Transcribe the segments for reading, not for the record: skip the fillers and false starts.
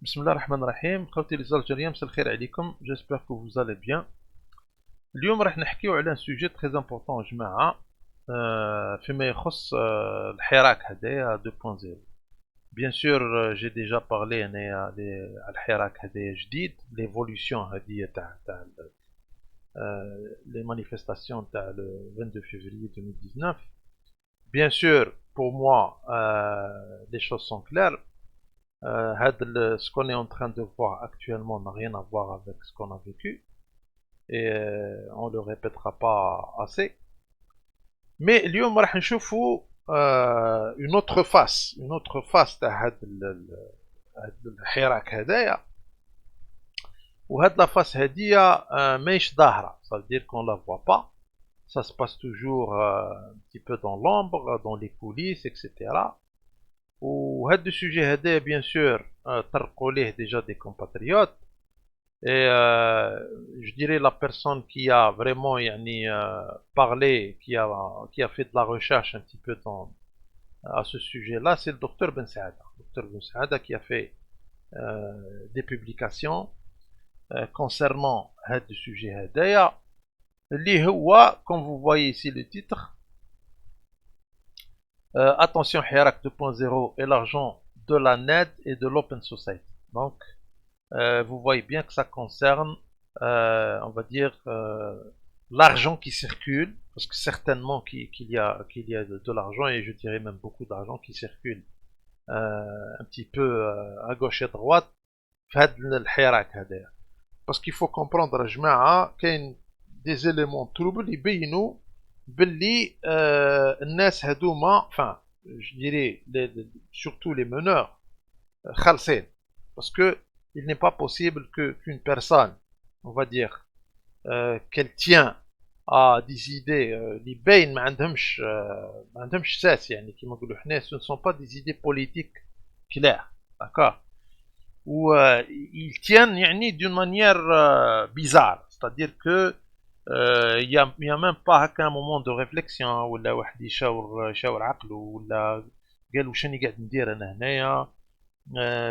Bismillah ar-Rahman ar-Rahim. خوتي les Algériens, مساء الخير عليكم. J'espère que vous allez bien. اليوم راح نحكيو على un sujet très important جماعة فيما يخص الحراك هدايا 2.0. Bien sûr j'ai déjà parlé أنايا على الحراك هدايا جديد l'évolution هذه تاع les manifestations تاع le 22 février 2019. Bien sûr pour moi les choses sont claires. Ce qu'on est en train de voir actuellement n'a rien à voir avec ce qu'on a vécu et on ne le répétera pas assez. Mais اليوم راح نشوفوا une autre face تاع هاد الحراك هدايا وهاد لا فاس هادية ماهيش ظاهرة. Ça veut dire qu'on la voit pas. Ça se passe toujours un petit peu dans l'ombre, dans les coulisses, etc. وهذا السوجي هذا bien sûr طرقوا ليه déjà des compatriotes et je dirais la personne qui a vraiment يعني parlé, qui a fait de la recherche un petit peu à ce sujet-là, c'est le docteur Ben Saada. Docteur Ben Saada qui a fait des publications concernant هذا السوجي هذايا اللي هو comme vous voyez ici le titre attention Hirak 2.0 et l'argent de la NED et de l'Open Society. Donc, vous voyez bien que ça concerne, on va dire, l'argent qui circule, parce que certainement qu'il y a de l'argent, et je dirais même beaucoup d'argent qui circule un petit peu à gauche et à droite, parce qu'il faut comprendre, qu'il y a des éléments troubles, ils بينوا باللي الناس هذوما enfin je dirais surtout les meneurs خالصين parce que il n'est pas possible qu'une personne on va dire qu'elle tient à des idées اللي باين ما عندهمش ساس يعني كيما نقولوا حنا ce ne sont pas des idées politiques claires, d'accord, ou ils tiennent يعني d'une manière bizarre, c'est-à-dire que il y a même pas un moment de réflexion ولا واحد يشاور عقله ولا قال واش راني قاعد ندير انا هنايا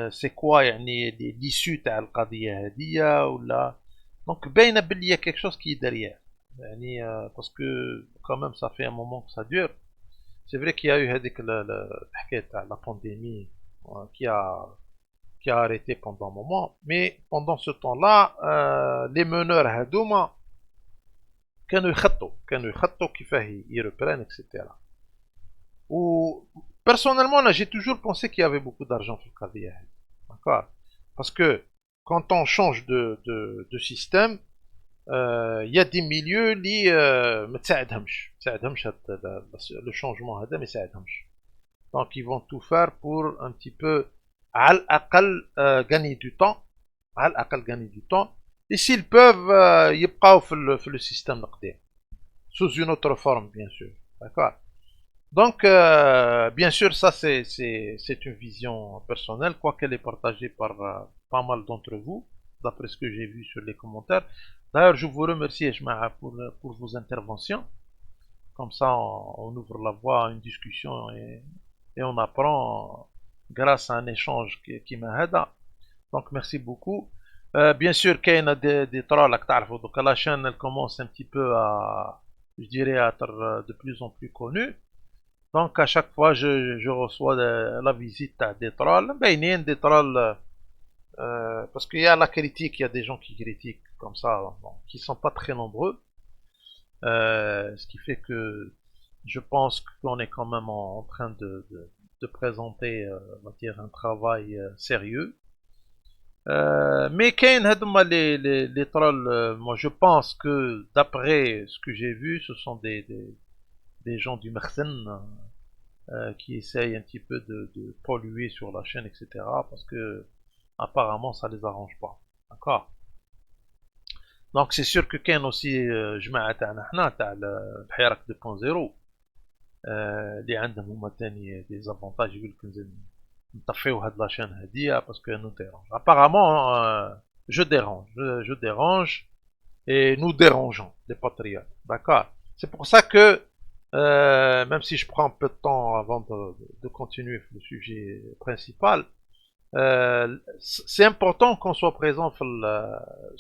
سي كوا يعني ليسو تاع القضيه هذيا ولا دونك باينه بلي quelque chose qui est derrière يعني parce que quand même ça fait un moment que ça dure. C'est vrai qu'il y a eu هذيك الحكايه تاع la pandémie qui a arrêté pendant un moment, mais pendant ce temps-là les meneurs هذوما كانوا يخطوا كيفاه يربران etc. و personnellement là j'ai toujours pensé qu'il y avait beaucoup d'argent في القضية هذه, d'accord, parce que quand on change de système il y a des milieux اللي ما تساعدهمش le changement هذا ما يساعدهمش, donc ils vont tout faire pour un petit peu على الأقل gagner du temps, على الأقل gagner du temps. Et s'ils peuvent يبقاو في le système القديم sous une autre forme bien sûr, d'accord. Donc bien sûr ça c'est une vision personnelle, quoiqu'elle est partagée par pas mal d'entre vous d'après ce que j'ai vu sur les commentaires. D'ailleurs je vous remercie Ejmaa pour vos interventions, comme ça on ouvre la voie à une discussion et on apprend grâce à un échange qui m'aide. Donc merci beaucoup. Bien sûr qu'il y a des trolls, donc la chaîne elle commence un petit peu à, je dirais, à être de plus en plus connue. Donc à chaque fois je reçois la visite à des trolls, ben il y a des trolls parce qu'il y a la critique, il y a des gens qui critiquent comme ça, bon, qui sont pas très nombreux, ce qui fait que je pense qu'on est quand même en train de présenter, on va dire, un travail sérieux. Mais Kane Hadma, les trolls, moi je pense que d'après ce que j'ai vu, ce sont des gens du Mersen qui essayent un petit peu de polluer sur la chaîne, etc. Parce que apparemment ça les arrange pas. D'accord. Donc c'est sûr que Kane aussi, جماعة تاعنا حنا تاع الحراك 2.0 اللي عندهم هما تاني des avantages يقول لك نطفيو هاد لاشين هادية parce que nous dérange. Apparemment je dérange et nous dérangeons les patriotes, d'accord. C'est pour ça que même si je prends un peu de temps avant de continuer le sujet principal, c'est important qu'on soit présent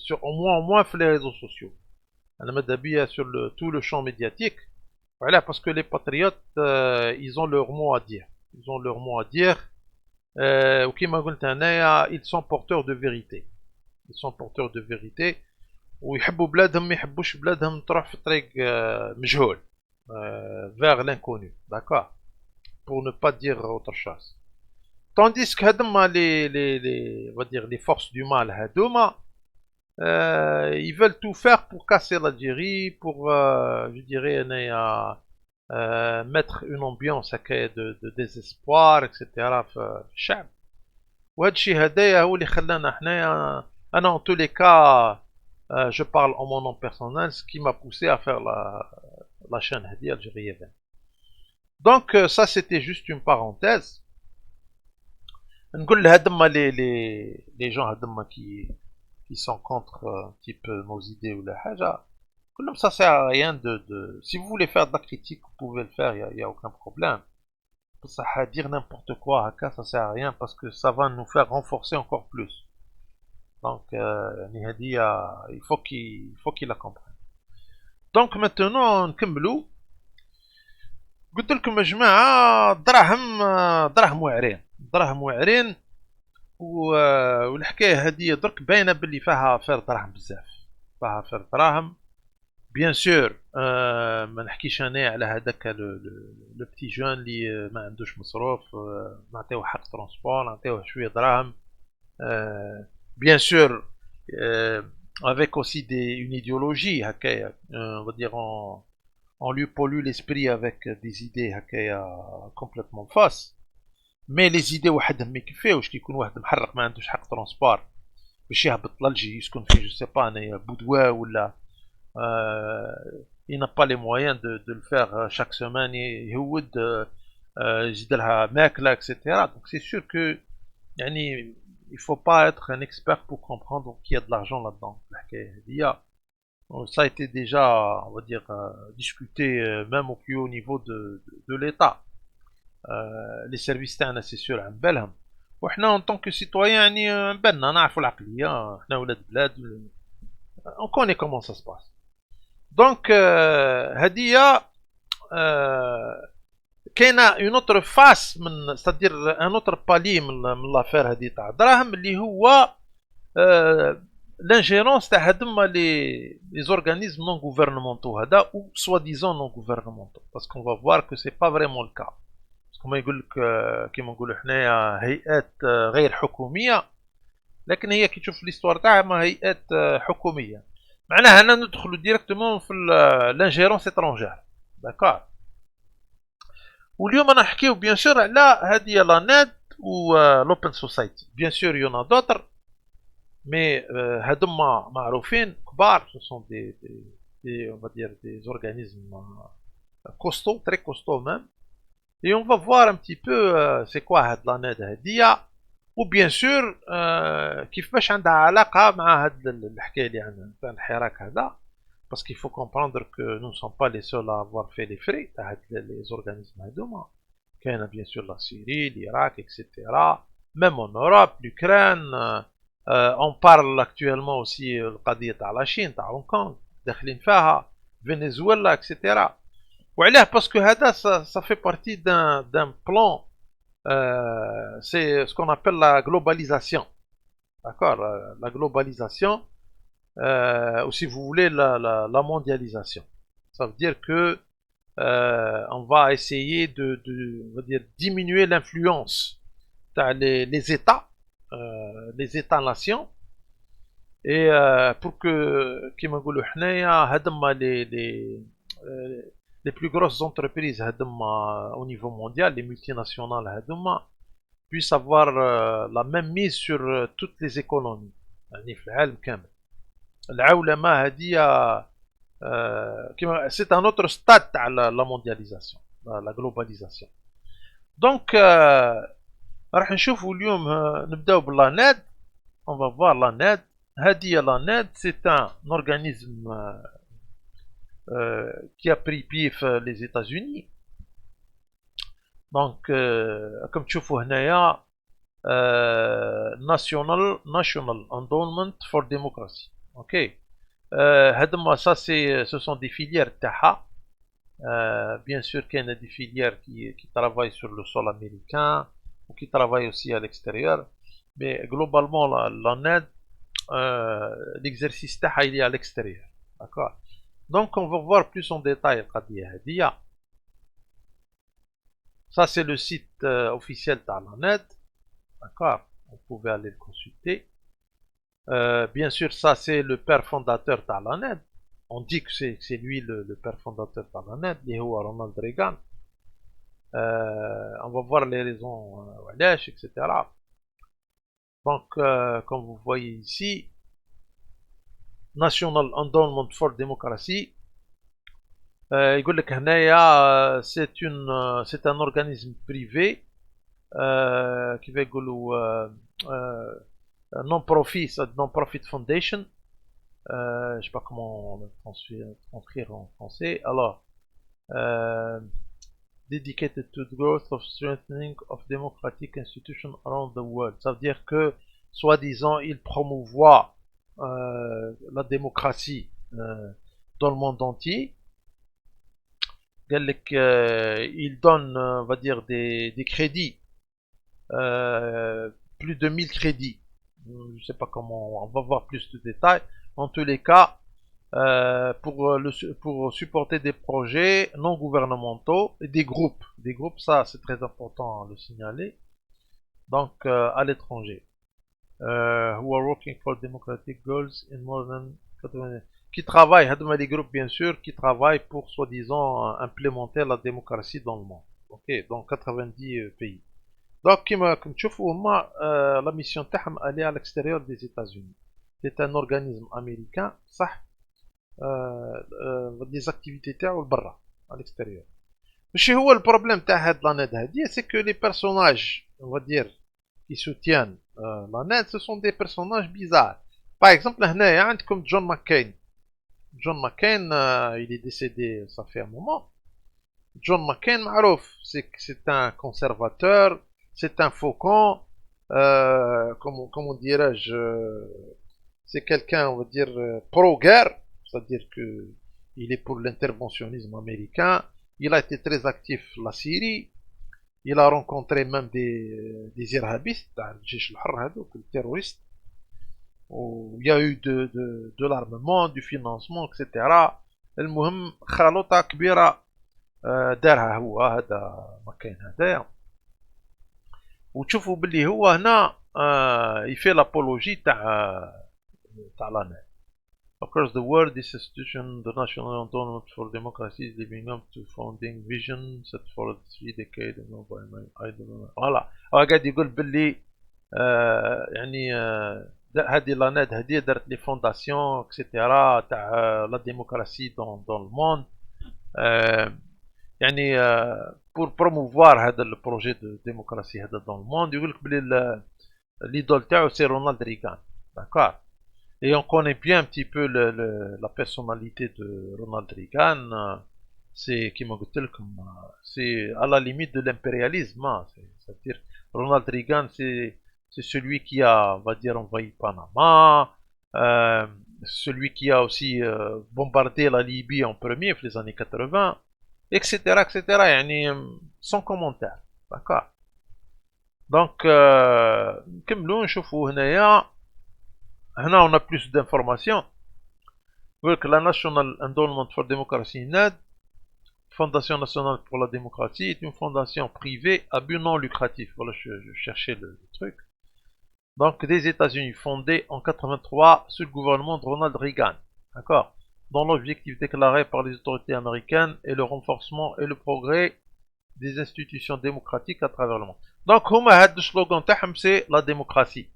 sur au moins sur les réseaux sociaux. أنا ماذا بيا sur tout le champ médiatique. Voilà, parce que les patriotes, ils ont leur mot à dire. Ils ont leur mot à dire. وكما قلت أنايا ils sont porteurs de vérité. Ils sont porteurs de vérité. ويحبوا بلادهم ما يحبوش بلادهم تروح في طريق مجهول. Vers l'inconnu. D'accord. Pour ne pas dire autre chose. Tandis que on va dire les forces du mal, ils veulent tout faire pour casser l'Algérie, pour, je dirais, mettre une ambiance de désespoir, etc. في الشعب. وهذا الشيء هدايا هو اللي خلانا حنايا انا en tous les cas je parle en mon nom personnel, ce qui m'a poussé à faire la chaîne Hadi Algérie 20. Donc ça c'était juste une parenthèse. نقول هادما les gens هادما qui sont contre un petit peu nos idées ou la haja, comme ça sert à rien si vous voulez faire de la critique, vous pouvez le faire, il y a aucun problème. Ça à dire n'importe quoi, haka, ça sert à rien parce que ça va nous faire renforcer encore plus. Donc, Nihadi, il faut qu'il la comprenne. Donc maintenant, نكملوا. قلت لكم يا جماعة دراهم واعرين والحكاية هذه درك باينة باللي فيها فير دراهم بزاف. فيها فير دراهم. بيان سور ما نحكيش انا على هذاك لو بتي جون اللي ما عندوش مصروف نعطيوه حق ترونسبور نعطيوه شويه دراهم بيان سور avec aussi une idéologie هكايا on va dire on lui pollue l'esprit avec des idées هكايا complètement fausses. مي لي زيدي وحدهم ما يكفيوش كي يكون واحد محرق ما عندوش حق ترونسبور باش يهبط لالجي يسكن في جو سي با انايا بودوا ولا il n'a pas les moyens de le faire chaque semaine يهود يزيد لها ماكله etc. Donc c'est sûr que يعني il faut pas être un expert pour comprendre qu'il y a de l'argent là-dedans. Ça a été déjà, on va dire, discuté même au plus haut niveau de l'État. Les services تاعنا c'est sûr عن بالهم وحنا en tant que citoyen يعني عن بالنا نعرفوا العقليه حنا ولاد بلاد on connaît comment ça se passe. Donc هدية كاينه اون اوتر فاس من ستادير ان اوتر بالي من لافير هذه تاع الدراهم اللي هو لانجيرونس تاع هذوما لي زورغانيزم نون غوفرنمونتو هذا او سوا ديزون نون غوفرنمونتو باسكو on va voir que c'est pas vraiment le cas. كما يقول لك كيما نقولوا حنايا هيئات غير حكوميه لكن هي كي تشوف ليستوار تاعها ما هيئات حكوميه معناها أننا ندخلوا ديريكتومون في لانجيرونس اترونجير. داكور. واليوم انا نحكيو بيان سور على هذه لا نت و لوبن سوسايتي. بيان سور يونا دوتر مي هادوما معروفين كبار سو سون دي on va dire des organismes costauds, très costauds même. Et on va voir un petit peu c'est quoi هاد لا نت هادية و بيان سور كيفاش عندها علاقة مع هاد الحكاية اللي عندنا تاع الحراك هذا. Parce qu'il faut comprendre que nous ne sommes pas les seuls à avoir fait les frais, les organismes هذوما. كاين bien sûr la Syrie, l'Irak, etc. Même en Europe, l'Ukraine. On parle actuellement aussi القضية تاع la Chine, تاع Hong Kong, داخلين فيها, Venezuela, etc. وعلاه parce que هذا ça fait partie d'un plan. C'est ce qu'on appelle la globalisation. D'accord, la globalisation. Ou si vous voulez la mondialisation. Ça veut dire que on va essayer on va dire, diminuer l'influence les États, les États-nations, et pour que, كيما نقولوا حنايا هادما les plus grosses entreprises هادما au niveau mondial, les multinationales هادما puissent avoir la même mise sur toutes les économies يعني في العالم كامل. العولمه هذه كيما سي ان اوتر ستاد تاع لا موندياليزاسيون لا جلوباليزاسيون. دونك راح نشوفوا اليوم نبداو باللا ناد. اون فا فوار لا ناد. هذه لا ناد سي ان اورغانيزم كي ا بري بي في لي ايتازوني. دونك راكم تشوفوا هنايا National Endowment for Democracy. Ok. Ça, ce sont des filières TAHA. Bien sûr qu'il y a des filières qui travaillent sur le sol américain ou qui travaillent aussi à l'extérieur. Mais globalement, la NED, l'exercice TAHA, il est à l'extérieur. D'accord. Donc, on va voir plus en détail القضية هذه. Ça, c'est le site officiel de la NED. D'accord. Vous pouvez aller le consulter. Bien sûr, ça, c'est le père fondateur de la NED. On dit que c'est lui le père fondateur de la NED, qui est Ronald Reagan. On va voir les raisons, etc. Donc, comme vous voyez ici, National Endowment for Democracy, يقول لك هنايا c'est un organisme privé كيف يقولوا non-profit foundation. Je ne sais pas comment le transcrire en français. Alors, dedicated to the growth of strengthening of democratic institutions around the world. Ça veut dire que, soi-disant, il promouvoit la démocratie dans le monde entier. Il donne, on va dire, des crédits, plus de 1000 crédits. Je ne sais pas comment, on va voir plus de détails. En tous les cas, pour supporter des projets non gouvernementaux et des groupes. Des groupes, ça c'est très important à le signaler. Donc à l'étranger. Who are working for democratic goals in more than 80... Qui travaillent, les groupes bien sûr, qui travaillent pour soi-disant implémenter la démocratie dans le monde. Ok, dans 90 pays. Donc, comme tu vois, la mission تاعهم elle est à l'extérieur des États-Unis. C'est un organisme américain, ça. Les activités تاعو لبرا à l'extérieur. ماشي هو البروبليم تاع هاد لانيد هادي سي كو لي بيرسوناج on va dire qui soutiennent لانيد ce sont des personnages bizarres. Par exemple هنايا عندكم جون ماكين. جون ماكين il est décédé ça fait un moment. John McCain معروف c'est un conservateur, c'est un faucon, comment dirais-je, c'est quelqu'un, on va dire, pro-guerre, c'est-à-dire que il est pour l'interventionnisme américain. Il a été très actif la Syrie. Il a rencontré même des irhabistes, des terroristes, où il y a eu de l'armement, du financement, etc. المهم خلطة كبيرة دارها هو هذا مكان هذايا. وتشوفوا باللي هو هنا يفي لابولوجي تاع لا نت. Across the world, this institution, the National Endowment for Democracy, is living up to founding vision set for 3 decades. I don't know. Voilà. هو قاعد يقول باللي يعني هذه لا نت هذه دارت لي فونداسيون اكسيتيرا تاع لا ديموكراسي دون الموند. يعني pour promouvoir هذا البروجي دو ديموكراسي هذا dans le monde. يقول لك بلي l'idole تاعو سي رونالد ريغان. D'accord. Et on connaît bien un petit peu la personnalité de Ronald Reagan. C'est, c'est à la limite de l'impérialisme. Hein. C'est-à-dire, Ronald Reagan, c'est celui qui a, on va dire, envahi Panama, celui qui a aussi bombardé la Libye en premier, dans les années 80, etc., etc. يعني, sans commentaire. D'accord. Donc, نكملوا نشوفوا هنايا. هنا on a plus d'informations. La National Endowment for Democracy NED, Fondation nationale pour la démocratie, est une fondation privée à but non lucratif. Voilà, je cherchais le truc. Donc, des États-Unis, fondée en 83 sous le gouvernement de Ronald Reagan. D'accord. Dont l'objectif déclaré par les autorités américaines est le renforcement et le progrès des institutions démocratiques à travers le monde. Donc, le slogan تاعهم c'est la démocratie.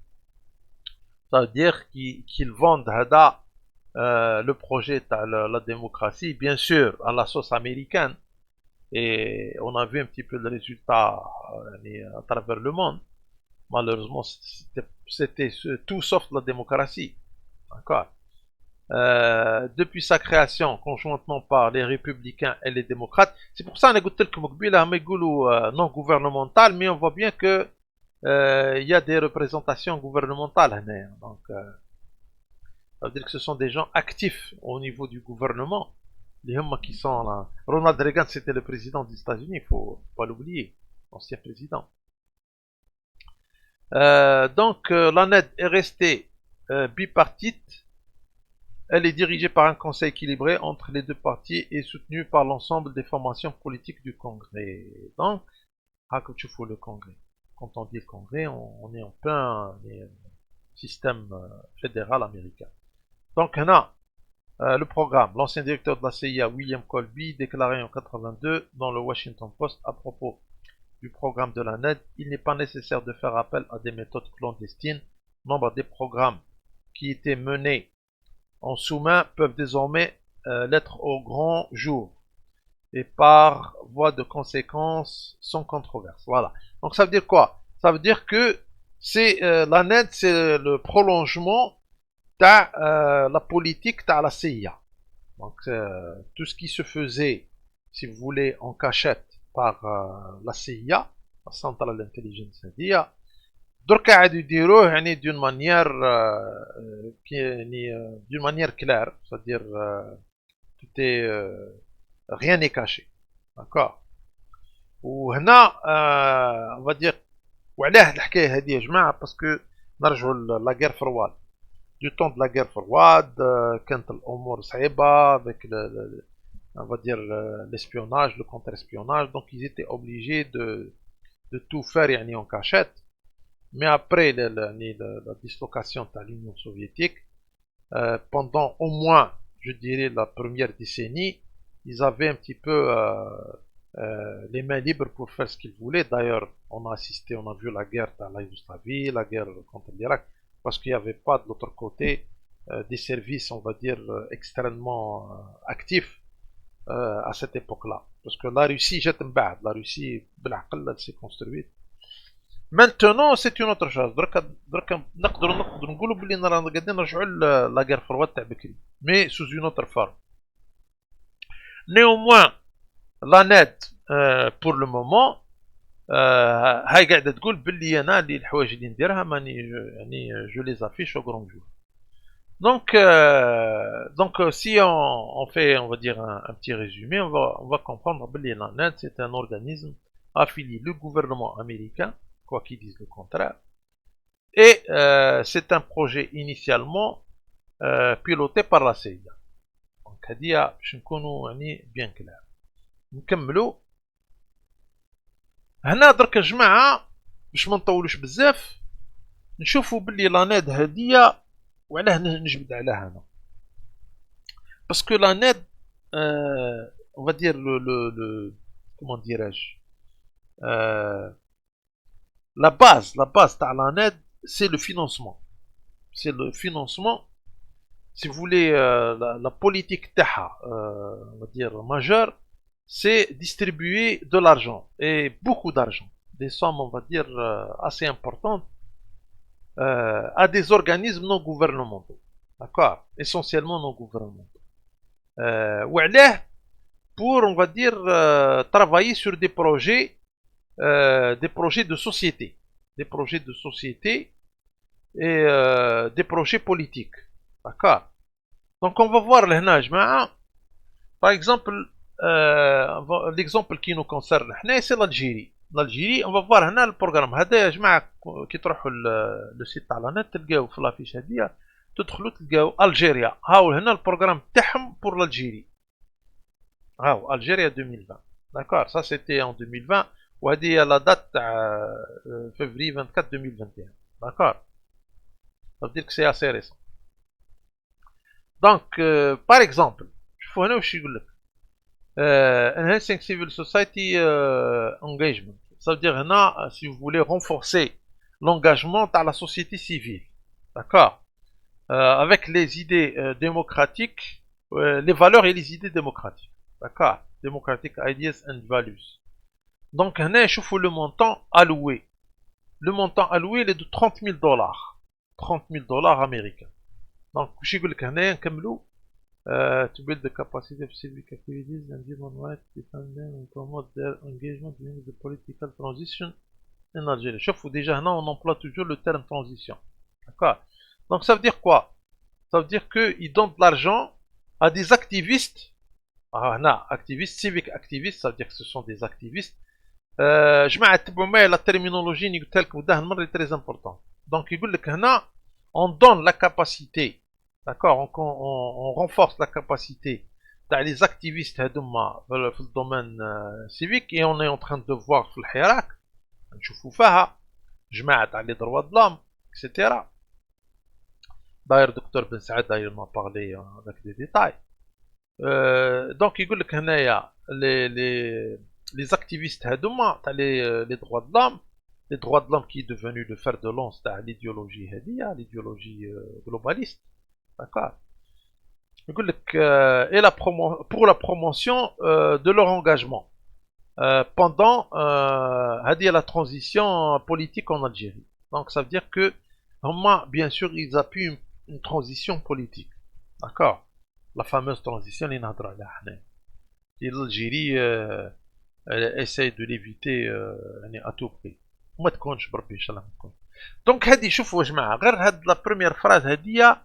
Ça veut dire qu'ils vendent le projet de la démocratie, bien sûr, à la sauce américaine. Et on a vu un petit peu le résultat à travers le monde. Malheureusement, c'était tout sauf la démocratie. D'accord. Depuis sa création, conjointement par les républicains et les démocrates, c'est pour ça qu'on a dit que non gouvernemental, mais on voit bien que il y a des représentations gouvernementales. Donc, ça veut dire que ce sont des gens actifs au niveau du gouvernement. Les hommes qui sont là. Ronald Reagan, c'était le président des États-Unis, il ne faut pas l'oublier, l'ancien président. Donc, la NED est restée bipartite. Elle est dirigée par un conseil équilibré entre les deux partis et soutenue par l'ensemble des formations politiques du Congrès. Donc, comme tu fous le Congrès. Quand on dit le Congrès, on est en plein système fédéral américain. Donc, on a le programme. L'ancien directeur de la CIA, William Colby, déclaré en 82 dans le Washington Post à propos du programme de la NED, il n'est pas nécessaire de faire appel à des méthodes clandestines. Nombre des programmes qui étaient menés en sous-main peuvent désormais l'être au grand jour et par voie de conséquence sans controverse. Voilà. Donc ça veut dire quoi? Ça veut dire que c'est la NED, c'est le prolongement de la politique de la CIA. Donc tout ce qui se faisait, si vous voulez, en cachette par la CIA, la Central Intelligence Media, درك قاعد يديروه يعني d'une manière d'une manière claire, c'est-à-dire tout est rien n'est caché. D'accord. وهنا on va dire وعلاه الحكايه هذه يا جماعه باسكو نرجعوا لا غير فرواد du temps de la guerre froide كانت الامور صعيبه avec on va dire l'espionnage, le contre-espionnage, donc ils étaient obligés de tout faire يعني en cachette. Mais après la dislocation de l'Union soviétique, pendant au moins, je dirais, la première décennie, ils avaient un petit peu les mains libres pour faire ce qu'ils voulaient. D'ailleurs, on a assisté, on a vu la guerre dans la Yougoslavie, la guerre contre l'Irak, parce qu'il n'y avait pas de l'autre côté des services, on va dire, extrêmement actifs à cette époque-là. Parce que la Russie, la Russie, elle s'est construite. Maintenant, c'est une autre chose. نقدروا نقولوا بلي قاعدين نرجعوا لا غير فرواد تاع بكري mais sous une autre forme. Néanmoins, la NED pour le moment هاي قاعده تقول بلي انا اللي الحوايج اللي نديرها ماني يعني je les affiche au grand jour. Donc si on fait, on va dire un petit résumé, on va comprendre que la NED c'est un organisme affilié au gouvernement américain, quoi qu'ils disent le contraire, et c'est un projet initialement piloté par la CIA. Donc هذه باش نكونوا يعني bien clair. نكملوا هنا درك الجماعه باش ما نطولوش بزاف نشوفوا باللي لا نيد هذه وعلاه نجبد عليها انا باسكو لا نيد on va dire le comment dirais-je la base تاع لا نيد c'est le financement. C'est le financement, si vous voulez, la politique تاعها on va dire majeure, c'est distribuer de l'argent et beaucoup d'argent, des sommes on va dire assez importantes à des organismes non gouvernementaux, d'accord, essentiellement non gouvernementaux. Pour on va dire travailler sur des projets de société, et des projets politiques, d'accord. Donc on va voir là, par exemple l'exemple qui nous concerne c'est l'Algérie. L'Algérie, on va voir هنا البروغرام هذا يا جماعه كي تروحوا لو سيت تاع لا نت تلقاو في لافيش هذه تدخلوا تلقاو الجيريا هاو هنا البروغرام تاعهم بور l'Algérie. هاو الجيريا 2020 d'accord, ça c'était en 2020 وهذه la date تاع février 24 2021 d'accord. Ça veut dire que c'est assez récent. Donc par exemple شوفوا هنا واش يقول لك enhancing civil society engagement. Ça veut dire هنا si vous voulez renforcer l'engagement dans la société civile, d'accord, avec les idées démocratiques, les valeurs et les idées démocratiques, d'accord, democratic ideas and values. Donc هنا شوفوا le montant alloué. Le montant alloué il est de $30,000, $30,000 américains. Donc واش يقول لك هنا نكملوا to build the capacity of civic activities and human rights defenders and promote their engagement during the political transition en Algérie. Sauf déjà, non, on emploie toujours le terme transition. D'accord. Donc ça veut dire quoi? Ça veut dire qu'ils donnent de l'argent à des activistes. Ah, non, activistes, civic activistes, ça veut dire que ce sont des activistes. جماعة تبعوا معايا la terminologie اللي قلت لك وداه المرة très important. Donc يقول لك هنا on donne la capacité, d'accord, on renforce la capacité les activistes هذوما في الدومين civique et on est en train de voir في الحراك نشوفوا فيها جماعة تاع لي droits de l'homme etc. D'ailleurs docteur Ben Saad il m'a parlé avec des détails. Donc يقول لك هنايا les activistes هذوما تاع les droits de l'homme, les droits de l'homme qui est devenu le fer de lance تاع l'idéologie هذيا, l'idéologie globaliste, d'accord. يقول لك et pour la promotion de leur engagement pendant هذه la transition politique en Algérie. Donc ça veut dire que bien sûr ils appuient une transition politique, d'accord, la fameuse transition اللي نهضروا عليها حنا. l'Algérie essaye de l'éviter يعني à tout prix وما تكونش بربي ان شاء الله ما تكون. دونك هذه شوفوا يا جماعه غير هاد لا بروميير فراز هذه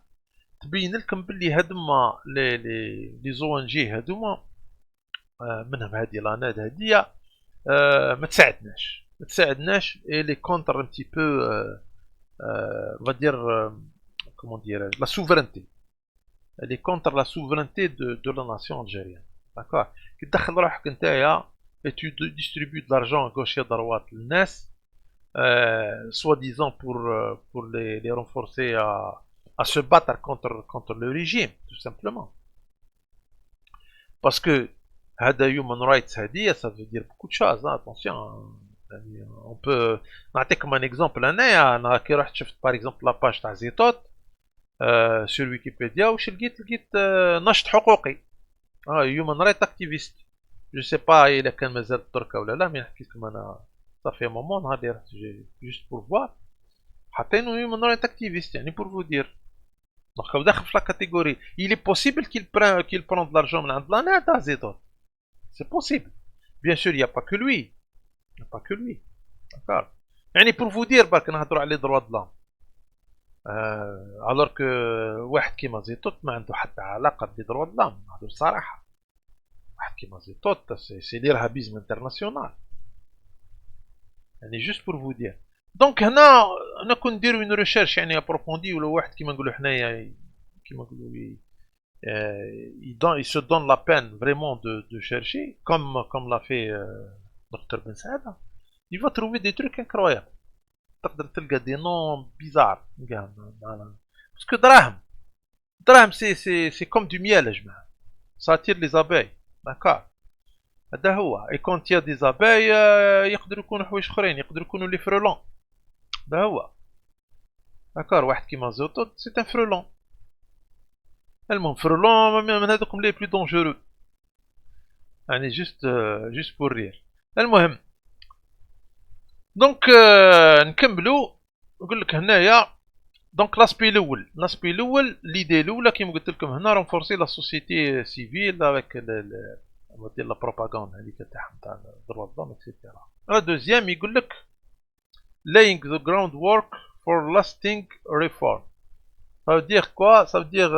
تبين لكم باللي هذوما لي زو ان جي هذوما منهم هذه لاناد هذه ما تساعدناش اي لي كونتر ان تي بو on va dire comment dire la souveraineté, elle est contre la souveraineté de la nation algérienne, d'accord. كي تدخل روحك نتايا et tu distribues de l'argent à gauche et à droite l'NAS, soi-disant pour les renforcer à se battre contre le régime, tout simplement. Parce que هذا human rights هذه ça veut dire beaucoup de choses, hein, attention. On peut نعطيكم un exemple. أنا كي رحت شفت par exemple la page تاع زيتوت sur Wikipédia واش لقيت نشط حقوقي human rights activist. Je sais pas إلا كان مازال تركا ولا لا، مي نحكي لكم أنا صافي مومون نهار اللي رحت جوست بور فوار حاطينو human rights activist يعني pour vous dire. Donc هو داخل في لا كاتيجوري. Il est possible qu'il prend de l'argent من عند لانا تاع زيتوت. C'est possible. Bien sûr, il n'y a pas que lui. Il n'y a pas que lui. D'accord. يعني pour vous dire برك نهضروا على لي دروا د لام. alors que واحد كيما زيتوت ما عنده حتى علاقة بلي دروا د لام، نهضروا الصراحة. واحد كيما زيتوت سي الارهابيزم انترناسيونال. يعني جوست بور فو دير. دونك هنا كون نديرو اون ريشيرش يعني ابروفوندي ولا واحد كيما نقولو حنايا كيما نقولو il se donne la peine vraiment de chercher comme l'a fait Dr Ben Saada. Il va trouver des trucs incroyables. تقدر تلقى des noms bizarres parce que دراهم c'est comme du miel يا جماعة. Ça attire les abeilles. D'accord. هذا هو. Et quand il y a des abeilles يقدروا يكونوا حوايج اخرين، يقدروا يكونوا لي فرولون. هذا هو. داكور. واحد كيما زوتوت سي ان فرولون. المهم فرولون من هذوكم لي بلو دونجورو. يعني جوست بور رير. المهم دونك نكملوا. نقول لك هنايا دونك لاسبي الاول ليدي الاولى كيما قلت لكم هنا رونفورسي لا سوسيتي سيفيل افيك دير لا بروباغندا هذيك تاعهم تاع دروا الضم اكسيتيرا. لا دوزيام يقول لك laying the groundwork for lasting reform. Ça veut dire quoi? Ça veut dire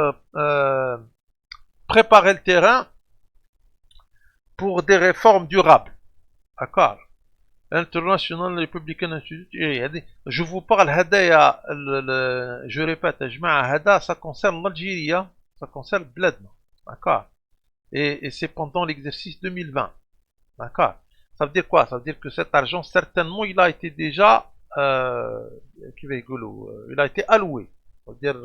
préparer le terrain pour des réformes durables. D'accord. International Republican Institute. Je vous parle هدايا je répète يا جماعة هذا ça concerne l'Algérie, ça concerne بلادنا. D'accord. Et c'est pendant l'exercice 2020. D'accord. Ça veut dire quoi? Ça veut dire que cet argent certainement il a été déjà il a été alloué. Ça veut dire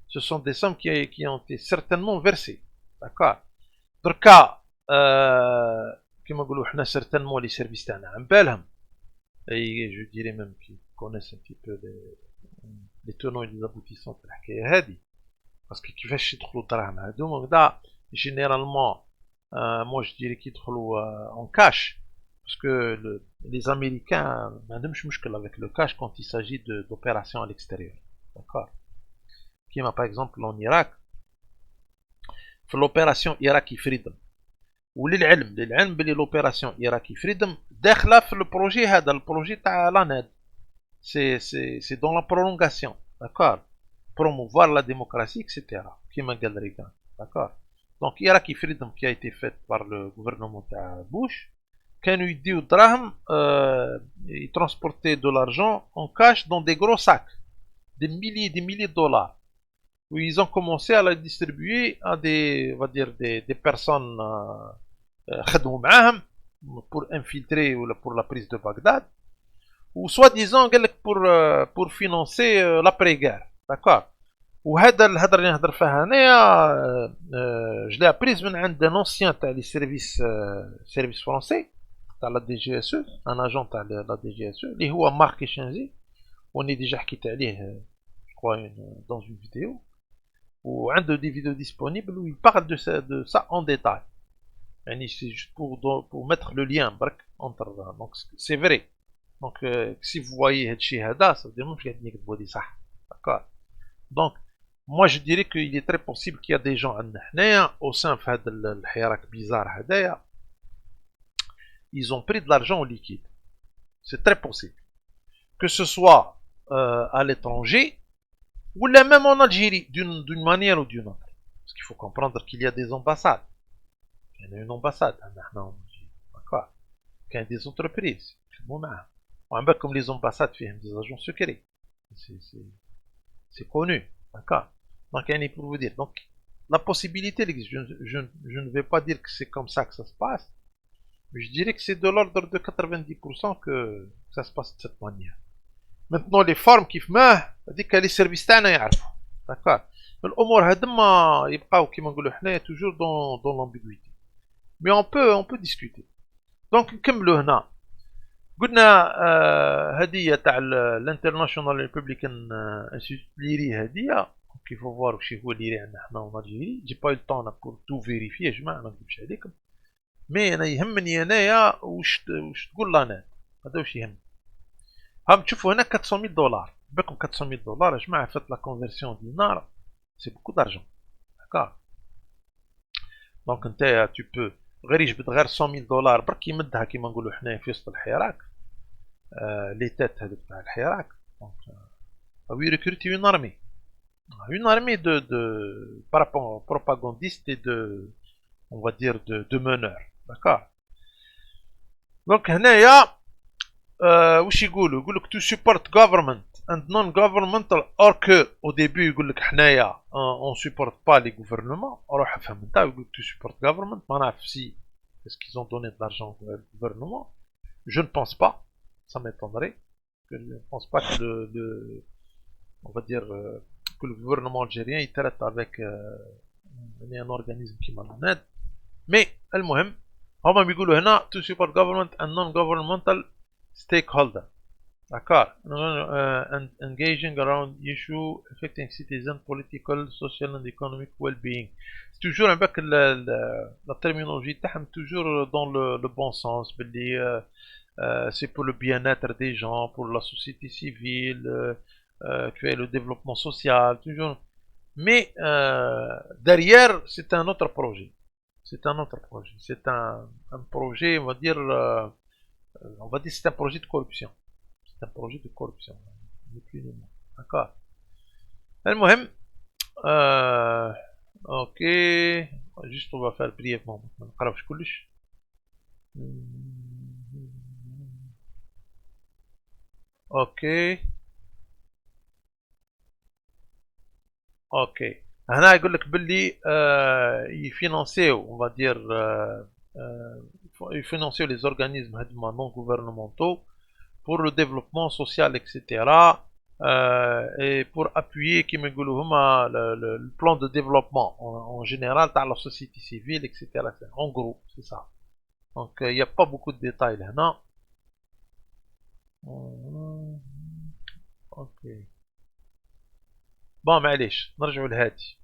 ce sont des sommes qui ont été certainement versées. D'accord. دركا كما نقولوا حنا certainement les services تاعنا عن بالهم. Et je dirais même qu'ils connaissent un petit peu les tenants et les aboutissants de الحكاية هذه. Parce que كيفاش يدخلوا الدراهم هذوما وكذا généralement moi je dirais qu'ils يدخلوا en cash. Parce que les Américains n'ont pas avec le cash quand il s'agit d'opérations à l'extérieur. D'accord. Qui par exemple en Irak, l'opération Iraqi Freedom. وللعلم بلي لوبيراسيون ايراكي فريدم داخله في البروجي هذا البروجي تاع لانيد سي دون لا برولونغاسيون داكور promouvoir la démocratie etc كيما قال ريغان داكور دونك Iraqi Freedom qui a été faite par le gouvernement تاع بوش كانوا يديو الدراهم يترانسبورتي دو لارجون en cash dans des gros sacs des milliers de dollars où ils ont commencé à la distribuer à des, on va dire, des personnes خدموا معاهم pour infiltrer ou pour la prise de Bagdad ou soi-disant pour financer l'après-guerre d'accord وهذا الهضره اللي نهضر فيها هنايا je l'ai apprise من عند un ancien تاع لي سيرفيس فرونسي تاع لا دي جي اس او ان اجون تاع لا دي جي اس او اللي هو مارك شانزي وني ديجا حكيت عليه جو dans une vidéo ou un de des vidéos disponibles où il parle de ça en détail. C'est juste pour mettre le lien entre. Donc c'est vrai. Donc si vous voyez Hada, ça veut dire que c'est ça. D'accord. Donc moi je dirais qu'il est très possible qu'il y a des gens au sein de l'hirak bizarre Hadaya, ils ont pris de l'argent en liquide. C'est très possible. Que ce soit à l'étranger ou même en Algérie, d'une manière ou d'une autre. Parce qu'il faut comprendre qu'il y a des ambassades. Il y en a une ambassade en Algérie. D'accord. Il y a des entreprises. Comme les ambassades, il y a des agents secrets. C'est connu. D'accord. Donc, pour vous dire. Donc, la possibilité existe. Je ne vais pas dire que c'est comme ça que ça se passe. Mais je dirais que c'est de l'ordre de 90% que ça se passe de cette manière. Maintenant les formes كيف ما هذيك لي سيرفيس تاعنا يعرفوا داكور الامور هذوما يبقاو كيما نقولوا حنايا توجور دون لامبيغويتي مي اون بو ديسكوتي دونك نكملوا هنا قلنا هديه تاع الانترناشونال ريبوبليكان انستيتوت ليري هديه كيف فوار وشي هو ليري عندنا حنا اون الجيري جي با الطون بور تو فيريفي يا جماعه ما نكذبش عليكم مي انا يهمني انايا واش تقول لنا هذا واش يهمني هم تشوفوا هنا 400 دولار بكم 400 دولار يا جماعه فات لا كونفيرسيون دينار سي بوكو دارجون داكور دونك نتايا تو بو غير يجبد غير 100 دولار برك يمدها كيما نقولوا حنايا في وسط الحراك لي تات هذوك تاع الحراك دونك وي ريكروتي اون ارمي دو بروباغانديست دو on va dire de meneur d'accord donc هنايا واش يقولوا to support government and non-governmental or que au début يقول لك حنايا on supporte pas les gouvernements روح افهم انت يقول to support government ما نعرف si est-ce qu'ils ont donné de l'argent au gouvernement je ne pense pas ça m'étonnerait je ne pense pas que on va dire que le gouvernement algérien il traite avec un organisme qui malhonnête mais المهم هما بيقولوا هنا to support government and non-governmental stakeholder d'accord and engaging around issue affecting citizen political social and economic well-being c'est toujours avec la terminologie تاعهم toujours dans le bon sens باللي c'est pour le bien-être des gens pour la société civile créer le développement social toujours mais derrière c'est un autre projet c'est un projet on va dire c'est un projet de corruption c'est un projet de corruption ni plus ni moins d'accord المهم ok juste on va faire brièvement ما نقراوش كلش ok هنا يقول لك باللي يفينانسيو on va dire financer les organismes non gouvernementaux pour le développement social, etc. Et pour appuyer le plan de développement en général dans la société civile, etc. En gros, c'est ça. Donc, il n'y a pas beaucoup de détails là. Non. Ok. Bon, معليش نرجعوا لهادي.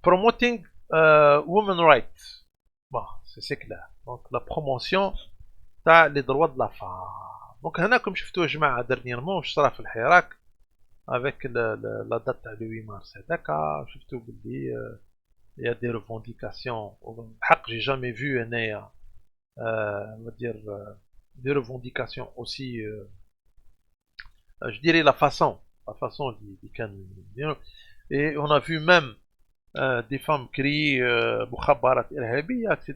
Promoting women rights. Bon, c'est clair. Donc la promotion تاع les droits de la femme. Donc هنا كم شفتوا يا جماعه dernièrement واش صرا في الحراك avec la date تاع le 8 مارس هذاك شفتوا باللي il y a des revendications. J'ai jamais vu on va dire, des revendications aussi, je dirais la façon du Cameroun. Et on a vu même des femmes crier Mukhabarat irhabiya, etc.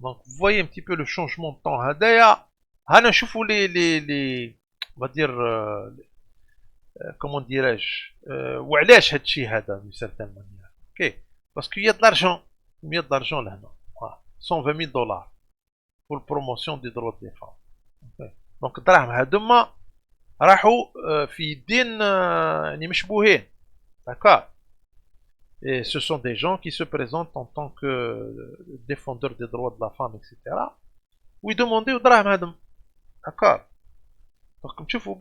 Donc vous voyez un petit peu le changement de temps. هذايا هنا نشوفوا on va dire comment dirais-je وعلاش هاد الشيء هذا d'une certaine manière. OK, parce qu'il y a de l'argent, il y a de l'argent là. 120 000 dollars pour la promotion des droits des femmes. Okay. Donc الدراهم هذوما راحوا في يدين يعني مشبوهين. D'accord. Et ce sont des gens qui se présentent en tant que défendeurs des droits de la femme, etc. Où ils demandaient au drame هذم. D'accord. Donc comme tu vois,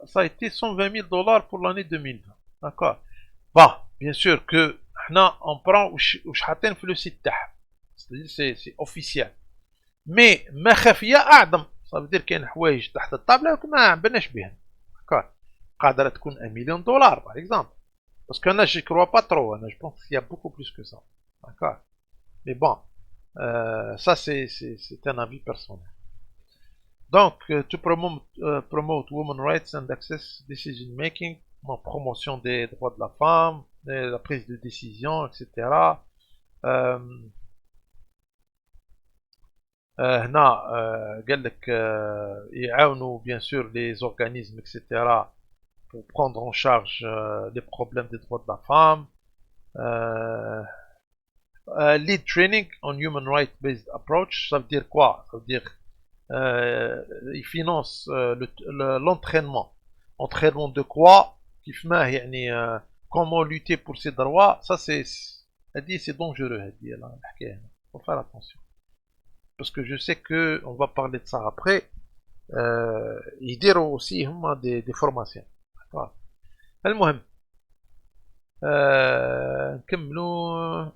ça a été 120 000 dollars pour l'année 2020. D'accord. Bon, bien sûr que on prend ou حاطين في le site تاعها. C'est-à-dire c'est officiel. Mais ما خفية أعظم. Ça veut dire كاين حوايج تحت الطابلة ما بناش بهم. D'accord. قادرة تكون 1 million de dollars par exemple. Parce que là, je ne crois pas trop. Je pense qu'il y a beaucoup plus que ça. D'accord. Mais bon, ça, c'est un avis personnel. Donc, to promote women's rights and access decision making, en promotion des droits de la femme, la prise de décision, etc. هنا قال لك يعاونوا bien sûr les organismes, etc. pour prendre en charge les problèmes des droits de la femme. Lead training on human rights based approach, ça veut dire quoi? Ça veut dire ils financent l'entraînement. Entraînement de quoi? يعني comment lutter pour ses droits. Ça c'est dangereux. Faut faire attention. Parce que je sais que on va parler de ça après. Ils diront aussi des formations. المهم نكملوا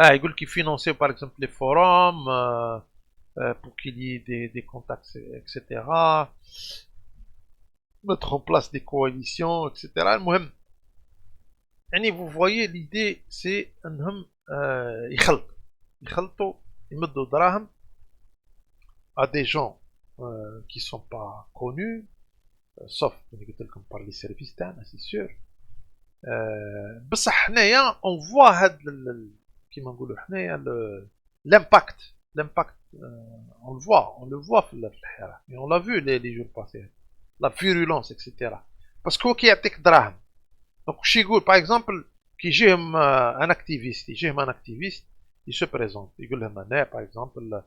يقول كي financer par exemple les forums pour qu'il y ait des contacts, etc. Mettre en place des coalitions, etc. المهم يعني vous voyez l'idée c'est انهم يخلطوا يمدوا دراهم à des gens qui sont pas connus, sauf par les services c'est sûr. بصح حنايا on voit هاد كيما نقولوا حنايا l'impact on le voit في الحياة. Et on l'a vu les jours passés, la virulence, etc. parce que هو كيعطيك دراهم. donc واش يقول par exemple كي يجيهم un activiste il se présente يقول لهم انا par exemple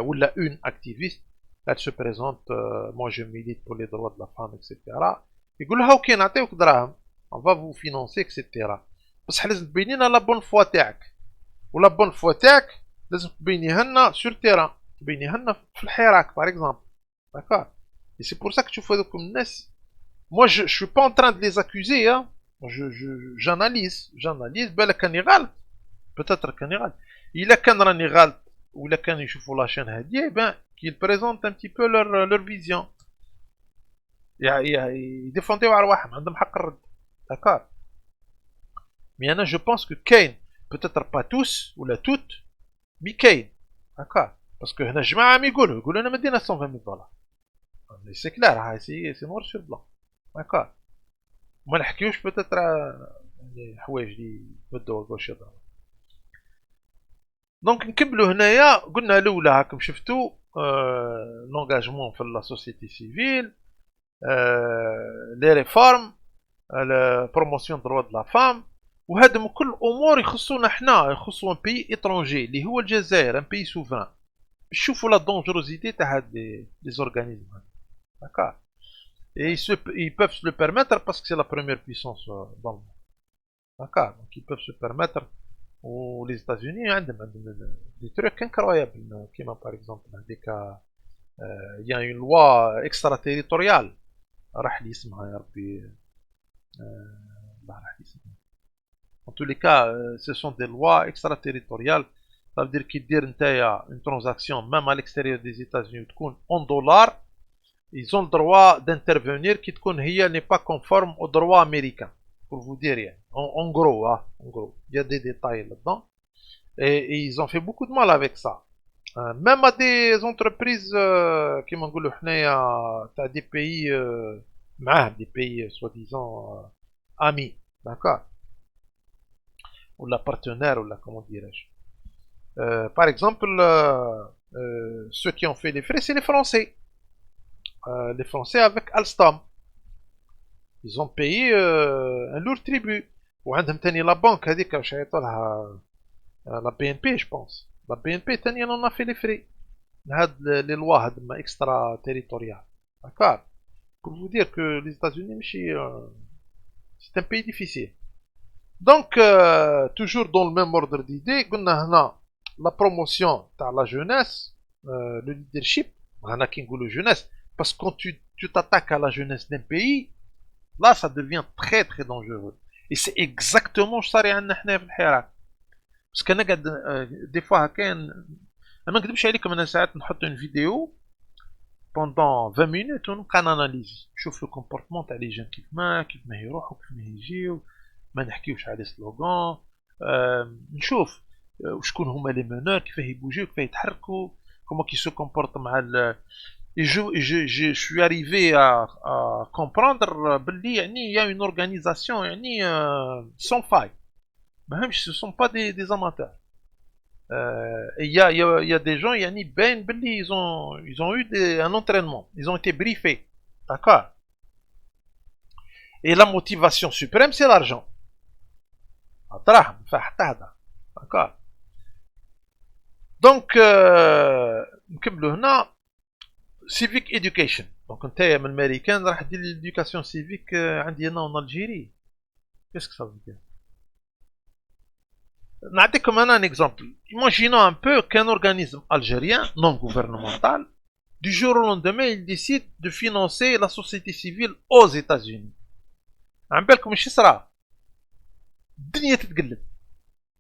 ou une activiste, elle se présente, moi je milite pour les droits de la femme, etc. يقول لها اوكي نعطيوك دراهم, on va vous financer, etc. بصح لازم تبيني لنا لا بون فوا تاعك, ولا بون فوا تاعك لازم تبينيها لنا سور تيران, تبينيها لنا في الحراك باغ اكزومبل. D'accord. Et c'est pour ça que تشوفوا هذوك الناس, moi je suis pas en train de les accuser, hein. j'analyse بالك كاني غلط, peut-être كاني غلط. الا كان راني غلط ولا كانوا يشوفوا لاشين هادي, ben qu'ils présentent un petit peu leur vision. يديفونديو على رواحهم, عندهم حق الرد. D'accord. Mais انا je pense que كاين peut-être pas tous ولا toutes, mais كاين. D'accord. parce que هنا الجماعه عم يقولوا انا مدينا 120 000 دولار. سي كلار, هاي سي نور سور بلان. D'accord. ما نحكيوش peut-être يعني حوايج اللي يمدوا غوش يضرب. دونك نكملوا هنايا. قلنا الاولى هاكم شفتوا لونغاجمون في لا سوسيتي سيفيل, لي ريفورم, لا بروموسيون دروا دو لا فام, وهذم كل امور يخصونا حنا, يخصوا ان بي اترونجي اللي هو الجزائر, ان بي سوفران. شوفوا لا دونجروزيتي تاع هاد لي زورغانيزم. داكار. Et ils peuvent se le permettre parce que c'est la première puissance dans le monde. D'accord. Donc ils peuvent se permettre. Ou les États-Unis عندهم des trucs incroyables, comme par exemple il y a une loi extraterritoriale, راح لي اسمها يا ربي, راح لي اسمها. En tous les cas, ce sont des lois extraterritoriales. Ça veut dire qu'il dit نتايا une transaction même à l'extérieur des États-Unis تكون en dollars, ils ont le droit d'intervenir qui n'est pas conforme au droit américain, pour vous dire rien. En gros, hein, en gros, il y a des détails là-dedans. Et ils ont fait beaucoup de mal avec ça. Même à des entreprises qui m'ont dit des pays, des pays soi-disant amis, d'accord, ou la partenaire, ou la comment dirais-je. Par exemple, ceux qui ont fait les frais, c'est les Français. Les Français avec Alstom. Ils ont payé un lourd tribut. وعندهم تاني la banque هذيك واش عيطوا لها la BNP je pense. La BNP تاني on a fait les frais. هاد les lois هاد extra territoriales. D'accord. Pour vous dire que les États-Unis c'est un pays difficile. Donc toujours dans le même ordre d'idée, قلنا هنا la promotion تاع la jeunesse, le leadership, هنا كي نقولوا jeunesse, parce que quand tu t'attaques à la jeunesse d'un pays, là ça devient très très dangereux. Et c'est exactement ce اللي عندنا حنا في الحراك. باسكو انا قاعد دي فوا كاين، انا ما نكذبش عليكم، انا ساعات نحط اون فيديو pendant 20 minutes ونبقى ناناليزي، نشوف لو كومبورتمون تاع لي جون كيف ما يروحوا كيف ما يجيو، ما نحكيوش على سلوغان، نشوف شكون هما لي مونور، كيفاه يبوجيو، كيفاه يتحركوا، كومون كي سو كومبورت مع ال. Et je suis arrivé à comprendre باللي يعني il y a une organisation يعني sans faille. Même ce ne sont pas des amateurs. Et il y a des gens يعني باين باللي ils ont eu un entraînement, ils ont été briefés. D'accord. Et la motivation suprême c'est l'argent. D'accord. Donc نكملوا هنا civic education. Donc نتايا من الامريكان راح دير l'éducation civique عندي هنا en Algérie. Qu'est-ce que ça veut dire? نعطيكم انا un exemple. Imaginons un peu qu'un organisme algérien non gouvernemental du jour au lendemain il décide de financer la société civile aux États-Unis. عم بالكم ايش يصرى؟ الدنيا تتقلب.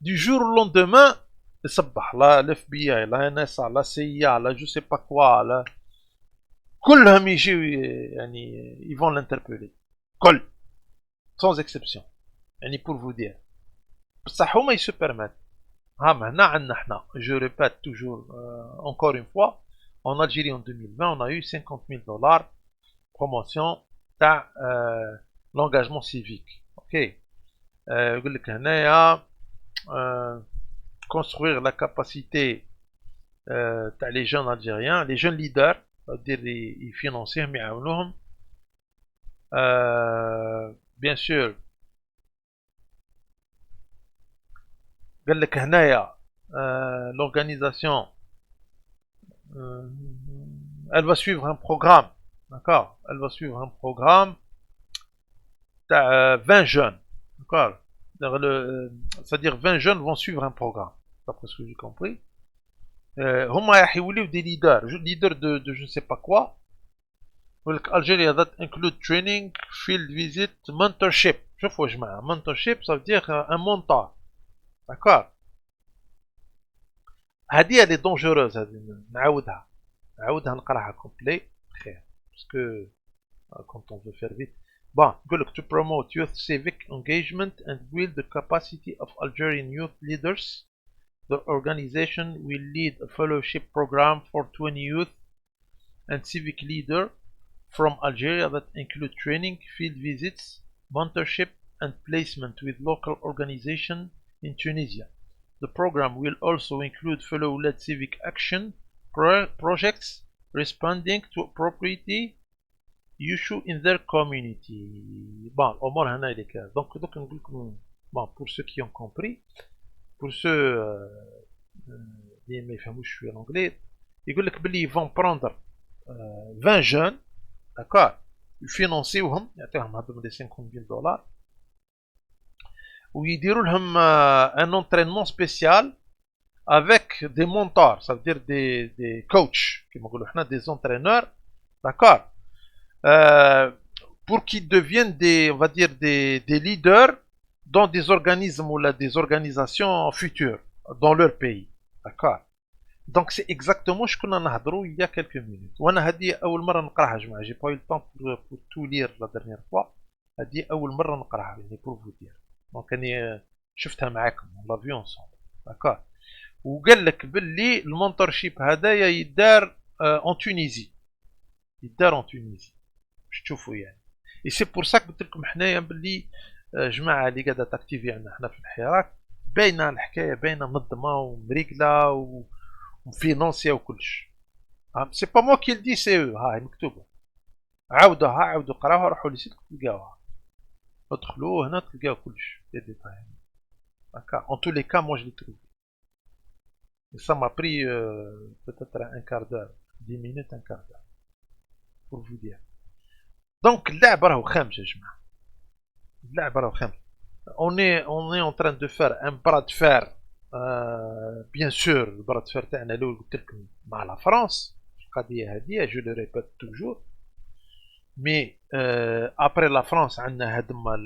Du jour au lendemain يصبح لا الاف بي اي لا ان اس لا سي لا جو سي با كوا لا كلهم يجيو يعني ils vont l'interpeller. كل sans exception. يعني pour vous dire. بصح هما يسو بيرميت. ها هنا عندنا حنا. Je répète toujours encore une fois. En Algérie en 2020 on a eu 50 000 dollars promotion تاع l'engagement civique. Ok. يقول لك هنايا construire la capacité تاع les jeunes algériens, les jeunes leaders, c'est-à-dire يفينانسيهم يعاونوهم. Bien sûr قال لك هنايا l'organisation elle va suivre un programme, d'accord, elle va suivre un programme تاع 20 jeunes, d'accord, c'est-à-dire 20 jeunes vont suivre un programme, d'après ce que j'ai compris. هما راح يوليو دي leaders de je ne sais pas quoi. Algérie that include training, field visit, mentorship. شوفوا يا جماعة mentorship ça veut dire un mentor. D'accord. هذه elle est dangereuse هذه نعاودها نقراها complet خير parce que quand on veut faire vite. Bon, يقول لك to promote youth civic engagement and build the capacity of Algerian youth leaders. The organization will lead a fellowship program for 20 youth and civic leaders from Algeria that include training, field visits, mentorship and placement with local organizations in Tunisia. The program will also include fellow-led civic action projects responding to appropriate issues in their community. Bon, الأمور هنا اللي كاين. Donc نقول لكم bon pour ceux qui ont compris, pour ceux اللي ما يفهموش شويه l'anglais, يقول لك باللي vont prendre 20 jeunes, d'accord, يفينانسيوهم يعطيهم هذوك لي 50 000 دولار ويديروا لهم un entraînement spécial avec des mentors, ça veut dire des coachs كما نقولوا حنا des entraîneurs, d'accord, pour qu'ils deviennent des, on va dire des leaders dans des organismes ou là, des organisations futures dans leur pays, d'accord. دونك سي اكزاكتومون شكون نهضروا il y a quelques minutes. وانا هذه اول مره نقراها جماعه، جي با يو طون بور تو لير لا ديرنيير فوا. هذه اول مره نقراها يعني بور فو دير. دونك اني شفتها معاكم لا في اونسومبل داكور. وقال لك باللي المونتورشيب هذايا يدار اون تونيزي، يدار اون تونيزي باش تشوفوا يعني. اي سي بور سا قلت لكم حنايا باللي جماعه اللي قاعده تاكتيفي عندنا حنا في الحراك باينه الحكايه، باينه منظمه ومريقله وفينونسيا وكلش. سي با موا كي دي سي او، هاي مكتوبه. عاودوها، عاودوا قراوها، روحوا لي سيت تلقاوها، ادخلوا هنا تلقاو كلش دي ديتاي هكا. ان تو لي كا موا جو لي تروفي. Ça m'a pris peut-être un quart d'heure, 10 minutes, un quart d'heure, pour vous dire. Donc, اللعب راهو خامج يا جماعة. اللعب راهو خامج. On est en train de faire un bras de fer. Bien sûr, البرا de fer تاعنا الأول قلت لكم مع لا فرنسا. القضية هذه je le répète toujours. Mais après la France عندنا هدما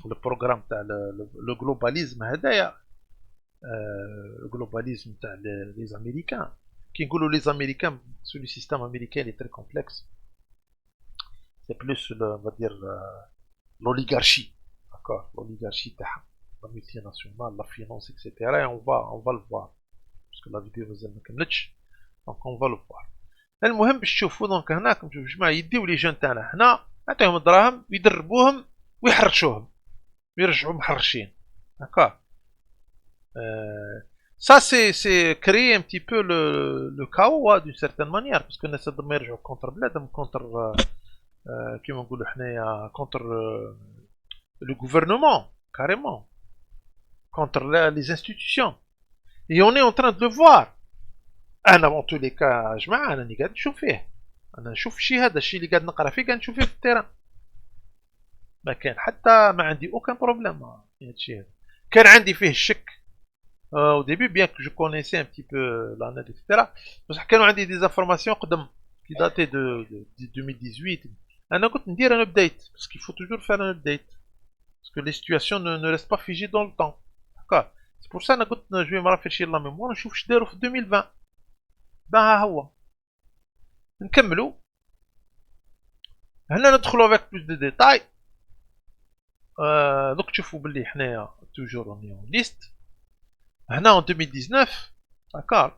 le programme تاع le globalisme هذايا. Le globalisme des Américains. Qui les Américains, sur le système américain il est très complexe. C'est plus, on va dire, l'oligarchie. D'accord, l'oligarchie, la multinationale, la finance, etc. Et on va le voir. Parce que la vidéo nous a. Donc on va le voir. المهم باش تشوفوا دونك هناك نشوفوا جماعه يديو لي جون تاعنا هنا، نعطيهم الدراهم ويدربوهم ويحرشوهم ويرجعوا محرشين. داكور. Ça, c'est créer un petit peu le chaos d'une certaine manière, parce que nous avons يرجعوا contre بلادهم، contre كيما نقولوا حنايا contre le gouvernement carrément, contre les institutions. Et on est en train de le voir. انا dans tous les cas جماعه انا اللي قاعد نشوف فيه، انا نشوف الشيء هذا، الشيء اللي قاعد نقرا فيه قاعد نشوف فيه في التيران. ما كان حتى ما عندي aucun problème في هذا الشيء هذا. كان عندي فيه الشك au début, bien que je connaissais un petit peu la net, etc. Parce que quand on a des informations qui dataient de 2018, on a dit un update, parce qu'il faut toujours faire un update. Parce que les situations ne restent pas figées dans le temps. D'accord. C'est pour ça que je vais me rafraîchir la mémoire, je vais voir en 2020. Ben, ها هو. نكملوا. هنا ندخلوا avec plus de détails. Donc تشوفوا باللي حنايا toujours on est en liste. هنا en 2019 d'accord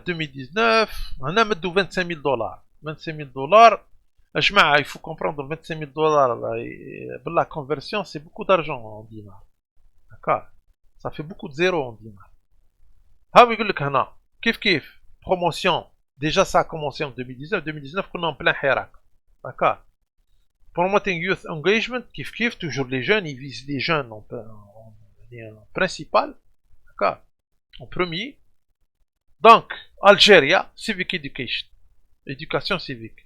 2019 هنا مدوا 25000 دولار. 25000 دولار يا جماعه il faut comprendre 25000 دولار بالله conversion c'est beaucoup d'argent en dinars d'accord, ça fait beaucoup de zéro en dinars. ها يقول لك هنا كيف promotion déjà ça a commencé en 2019 كنا en plein حراك d'accord. Promoting youth engagement كيف toujours les jeunes, ils visent les jeunes en principal, d'accord, en premier. Donc, Algérie, civic education, éducation civique.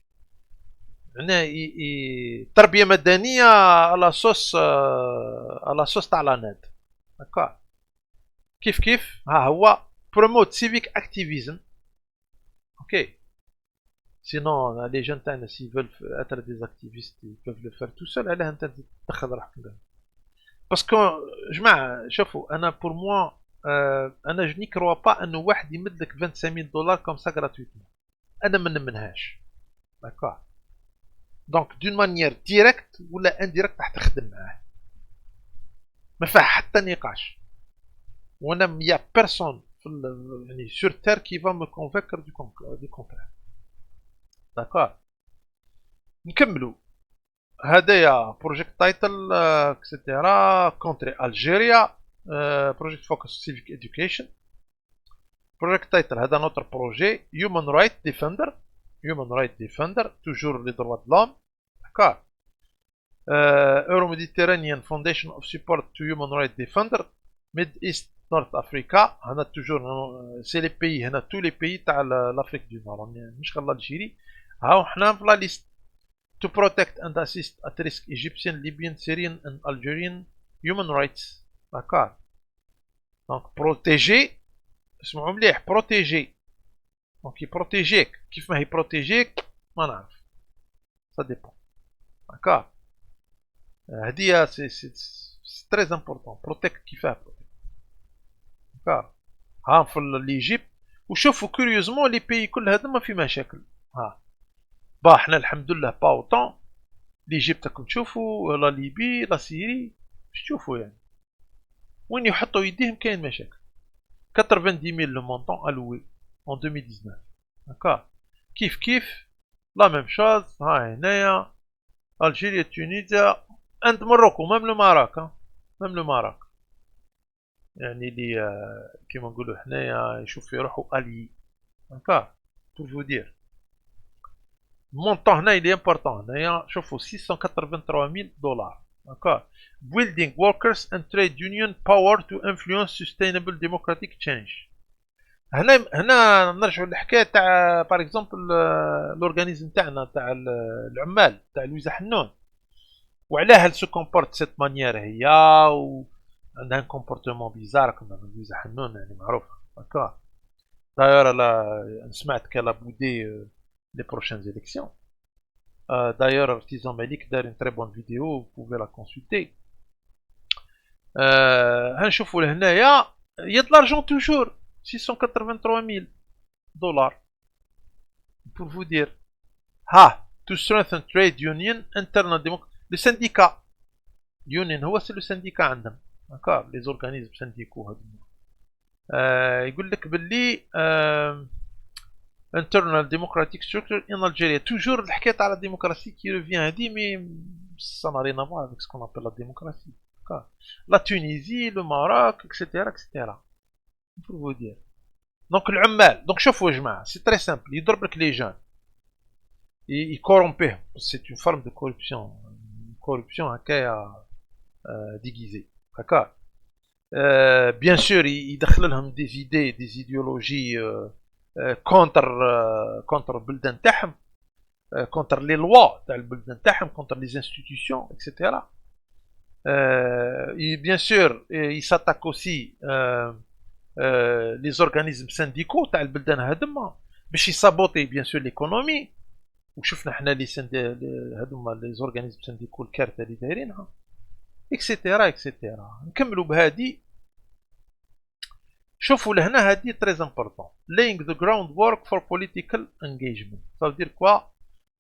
تربية مدنية على صوص تاع لا نت. d'accord. كيف ها هو promote civic activism. ok. Sinon les jeunes تاعنا s'ils veulent être des activistes ils peuvent le faire tout seul. علاه انت تدخل روحك لهم. Parce que, جماعة شوفوا أنا pour moi أنا je n'y crois pas أنه واحد يمد لك 25000 دولار comme ça gratuitement. أنا ما نمنهاش. d'accord. donc d'une manière directe ولا indirect راح تخدم معاه. ما فيها حتى نقاش. وأنا y a personne يعني sur terre qui va me convaincre du contraire. d'accord. نكملوا. هذايا بروجيكت تايتل اكسيتيرا كونتري الجيريا بروجيكت فوكس سيفيك اديوكيشن. بروجيكت تايتل هذا نوتر بروجي هيومن رايت ديفندر توجور لي دروا د لوم داكار. اورو ميديتيرانيان فونديشن اوف سيبورت تو هيومن رايت ديفندر ميد ايست نورث افريكا. هنا توجور سي لي بيي هنا تو لي بيي تاع لافريك دو نور مش غير الجيري. هاو حنا في لا ليست to protect and assist at risk Egyptian, Libyan, Syrian and Algerian human rights. d'accord. donc protéger اسمعوا مليح protéger. donc يبروتيجيك كيف ما هي بروتيجيك ما نعرف ça dépend. d'accord. هدية c'est très important protect كيفاه protect. d'accord. ها في ليجيبت. وشوفوا كوريوزمون لي بيي كل هذا ما في مشاكل. ها با حنا الحمد لله با اوتون. ليجيبت راكم تشوفوا، لا ليبي، لا سيري، باش تشوفوا يعني وين يحطوا يديهم كاين مشاكل. 90,000 لو مونطون الوي en 2019. داكا كيف كيف لا ميم شوز. ها هنايا الجيريا، تونيزيا، عند مروكو، ميم لو ماروك، ميم لو ماروك يعني اللي كيما نقولوا حنايا يشوف في روحو الي. داكا بور فو دير المونطون هنا اللي امبورطون. هنايا شوفوا 683,000 دولار. داكا building workers and trade union power to influence sustainable democratic change. هنا نرجعوا للحكايه تاع باغ اكزومبل لورغانيزم تاعنا تاع العمال تاع لويزا حنون، وعلاه سو كومبورت سيت مانيير هي، وعندها كومبورتمون بيزار كما لويزا حنون يعني معروفه. داكا داير لا سمعت كلا بودي لي بروشين زيليكسيون. داير ارتيزون مالك دار اون تري بون فيديو بوفي لا كونسلتي. هنشوفوا لهنايا يد لارجون توجور 683,000 دولار pour vous dire. ها to strengthen trade union internal democracy. le syndicat union هو سي لو سنديكا عندهم. داكا لي زورغانيزم سنديكو هادو. يقول لك باللي internal democratic structure in Algeria. toujours الحكايه تاع لا ديموكراسي كي ريفيان هادي، مي ça n'a rien à voir avec ce qu'on appelle la démocratie. la Tunisie, le Maroc, etc., etc. pour vous dire. دونك العمال، دونك شوفوا يا جماعه سي تري سامبل. يضرب لك لي جون يكورمبيهم، سي اون فورم دو كوربسيون، كوربسيون هكايا ديغيزي هكا. بيان سور يدخل لهم دي زيدي، دي زيديولوجي كونتر البلدان تاعهم، كونتر لي لوا تاع البلدان تاعهم، كونتر لي انستيتيوشن اكسيتيرا. بيان سور يساتاك اوسي لي زورغانيزم سانديكو تاع البلدان هذوما باش يسابوتي بيان سور ليكونومي. وشفنا حنا لي هذوما لي زورغانيزم سانديكو الكارثه اللي دايرينها اكسيتيرا اكسيتيرا. نكملوا بهادي. شوفوا لهنا هادي تري امبورطون. laying the groundwork for political engagement. ça veut dire quoi?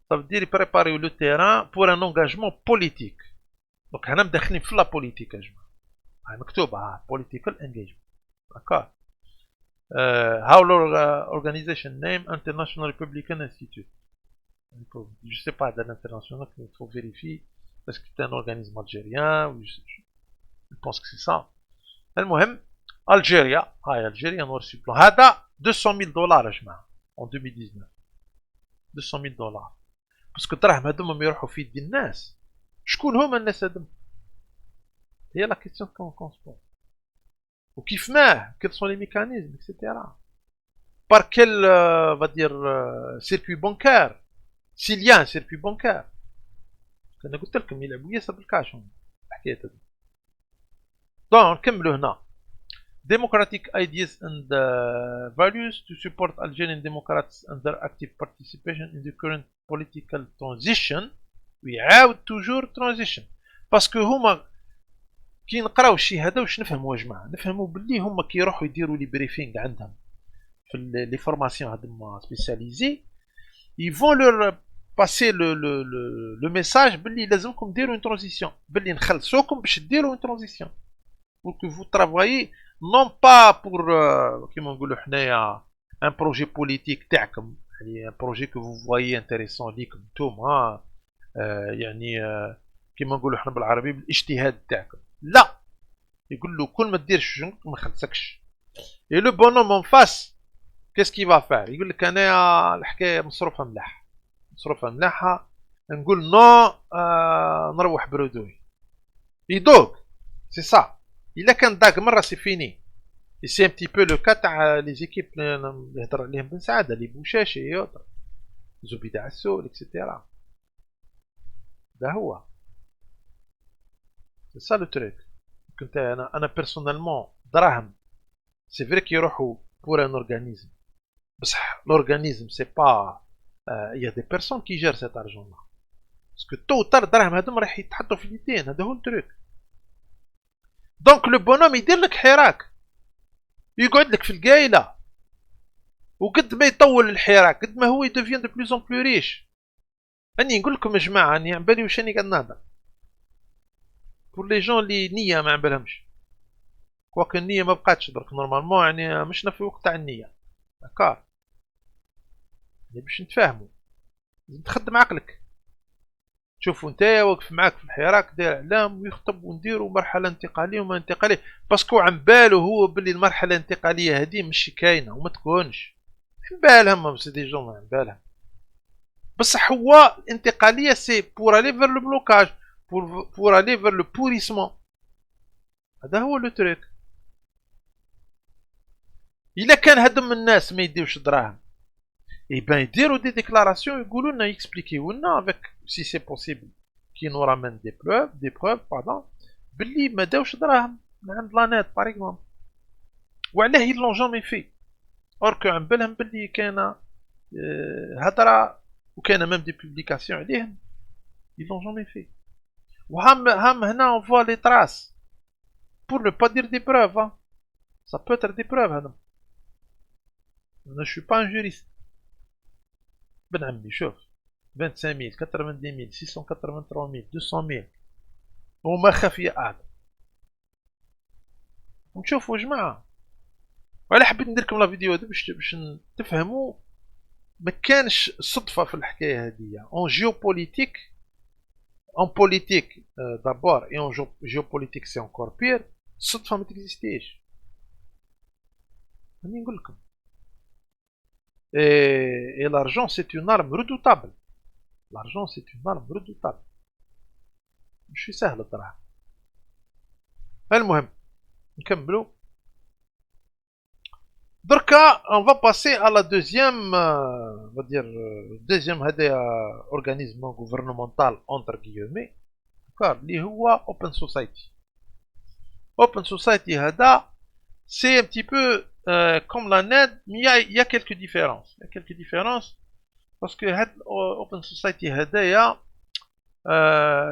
ça veut dire préparer le terrain pour un engagement politique. دونك هنا مدخلين في لا بوليتيك يا جماعه، هاي مكتوبه political engagement. داكار how l'organisation name International Republican Institute. Je sais pas de l'international, il faut vérifier parce que c'est un organisme algérien ou je pense que c'est ça. المهم Algérie, هاي Algérie نور سي بلان. هذا 200,000 دولار يا جماعه en 2019. 200,000 دولار باسكو الدراهم هذوما ما يروحوا في يد الناس. شكون هما الناس هذوما؟ هي لا كيستيون كون سبون. وكيف ما quels sont les mécanismes etc. par quel va dire circuit bancaire s'il y a un circuit bancaire. انا قلت لكم يلعبوا ياسر بالكاش الحكايه هذه. دونك نكملوا هنا. democratic ideas and values to support Algerian democrats and their active participation in the current political transition. ويعاود توجور transition باسكو هما كي نقراو الشيء هذا واش نفهموا يا جماعه؟ نفهموا باللي هما كي يروحوا يديروا لي بريفينغ عندهم في لي فورماسيون هذوما سبيسياليزي يفون لور باسي لو ميساج باللي لازمكم ديروا اون ترانزيسيون، باللي نخلصوكم باش ديروا اون ترانزيسيون بور كو فو ترافايي نون با بور كيما نقولوا حنايا ان بروجي بوليتيك تاعكم، يعني ان بروجي كو فو فوايي انتريسون ليكم نتوما، يعني كيما نقولوا حنا بالعربي بالاجتهاد تاعكم. لا، يقول له كل ما ديرش شنك ما خلصكش. اي لو بونوم اون فاس كيس كي فا فار؟ يقول لك انا الحكايه مصروفه ملاح، مصروفه ملاحه، نقول نو نروح برودوي يدوق سي صا. الا كان داك مره سي فيني. سي ان بتي بو لو كا تاع لي زيكيب اللي يهضر عليهم بن سعاده، لي بوشاشي يوطر زبيده عسول اكسيتيرا. ده هو سي سا لو تريك. كنت انا بيرسونيلمون دراهم سي فري كي يروحوا بور ان اورغانيزم، بصح لورغانيزم سي با يا دي بيرسون كي جير سيت ارجون لا، باسكو تو تر الدراهم هذوما راح يتحطوا في اليدين. هذا هو التريك. دونك لو بونوم يدير لك حراك، يقعد لك في القايله، وقد ما يطول الحراك قد ما هو يدوفيان دو بلوز اون بلو ريش. اني نقول لكم يا جماعه، راني على بالي واش راني قاعد نهضر بور لي جون اللي نيه ما عبالهمش. كواك النيه ما بقاتش درك نورمالمون، يعني مشنا في وقت تاع النيه. داكار، يعني باش نتفاهموا لازم تخدم عقلك. شوفوا نتايا واقف معاك في الحراك داير اعلام ويخطب ونديروا مرحله انتقاليه وما انتقاليه، باسكو عن بالو هو باللي المرحله الانتقاليه هذه مش كاينه وما تكونش. عن بالهم سي دي جون عن بالهم، بصح هو الانتقاليه سي بور الي فير لو بلوكاج، بور الي فير لو بوريسمون. هذا هو لو تريك. الا كان هدم الناس ما يديوش دراهم، اي بان يديروا دي ديكلاراسيون يقولوا لنا يكسبليكيو لنا افيك سي سي بوسيبل كي نو رامن دي بروف باردون باللي ما داوش دراهم من عند لانيت باغ اكزومبل، وعلاه يلون جامي في اوركو عن بالهم باللي كان هضره وكان ميم دي بوبليكاسيون عليهم يلون جامي في. وهم هنا اون فوا لي تراس pour ne pas dire des preuves, hein. Ça peut être des preuves, hein. Je ne suis pas un juriste. Ben Ammi, شوف 25 000 90 000 683 000 200 000 وما خفي أعلى. ونشوفوا يا جماعة، وعلى حبيت ندير لكم لا فيديو هذه باش تفهموا ما كانش صدفة في الحكاية هذه. اون جيوبوليتيك، اون بوليتيك دابور اي اون جيوبوليتيك سي انكور بير. الصدفة ما تكزيستيش، راني نقول لكم. Et l'argent c'est une arme redoutable. L'argent c'est une arme redoutable. مش سهل الدراهم. المهم نكملوا دركا. on va passer à la deuxième on va dire deuxième هذا organisme gouvernemental entre guillemets d'accord اللي هو open society. open society هذا c'est un petit peu comme la NED, mais il y a quelques différences. Il y a quelques différences parce que open society هذايا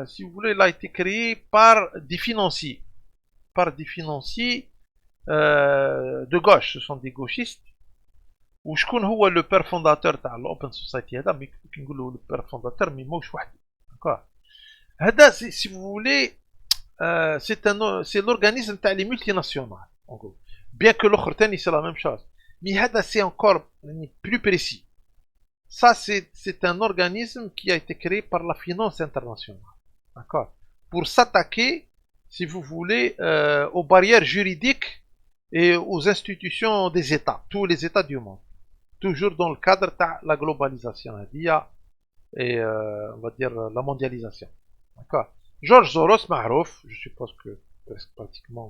si vous voulez il a été créé par des financiers, de gauche. Ce sont des gauchistes. وشكون هو لو بير فونداتور تاع الاوبن سوسايتي هذا؟ كي نقولوا لو بير فونداتور مي موش وحده. داكور، هذا سي فو فولي سي لورغانيزم تاع لي مولتي ناسيونال en gros. Bien que l'autre تاني c'est la même chose, mais هذا c'est encore plus précis. Ça c'est un organisme qui a été créé par la finance internationale, d'accord, pour s'attaquer, si vous voulez, aux barrières juridiques et aux institutions des États, tous les États du monde, toujours dans le cadre de la globalisation et on va dire la mondialisation, d'accord. George Soros, معروف, je suppose que presque pratiquement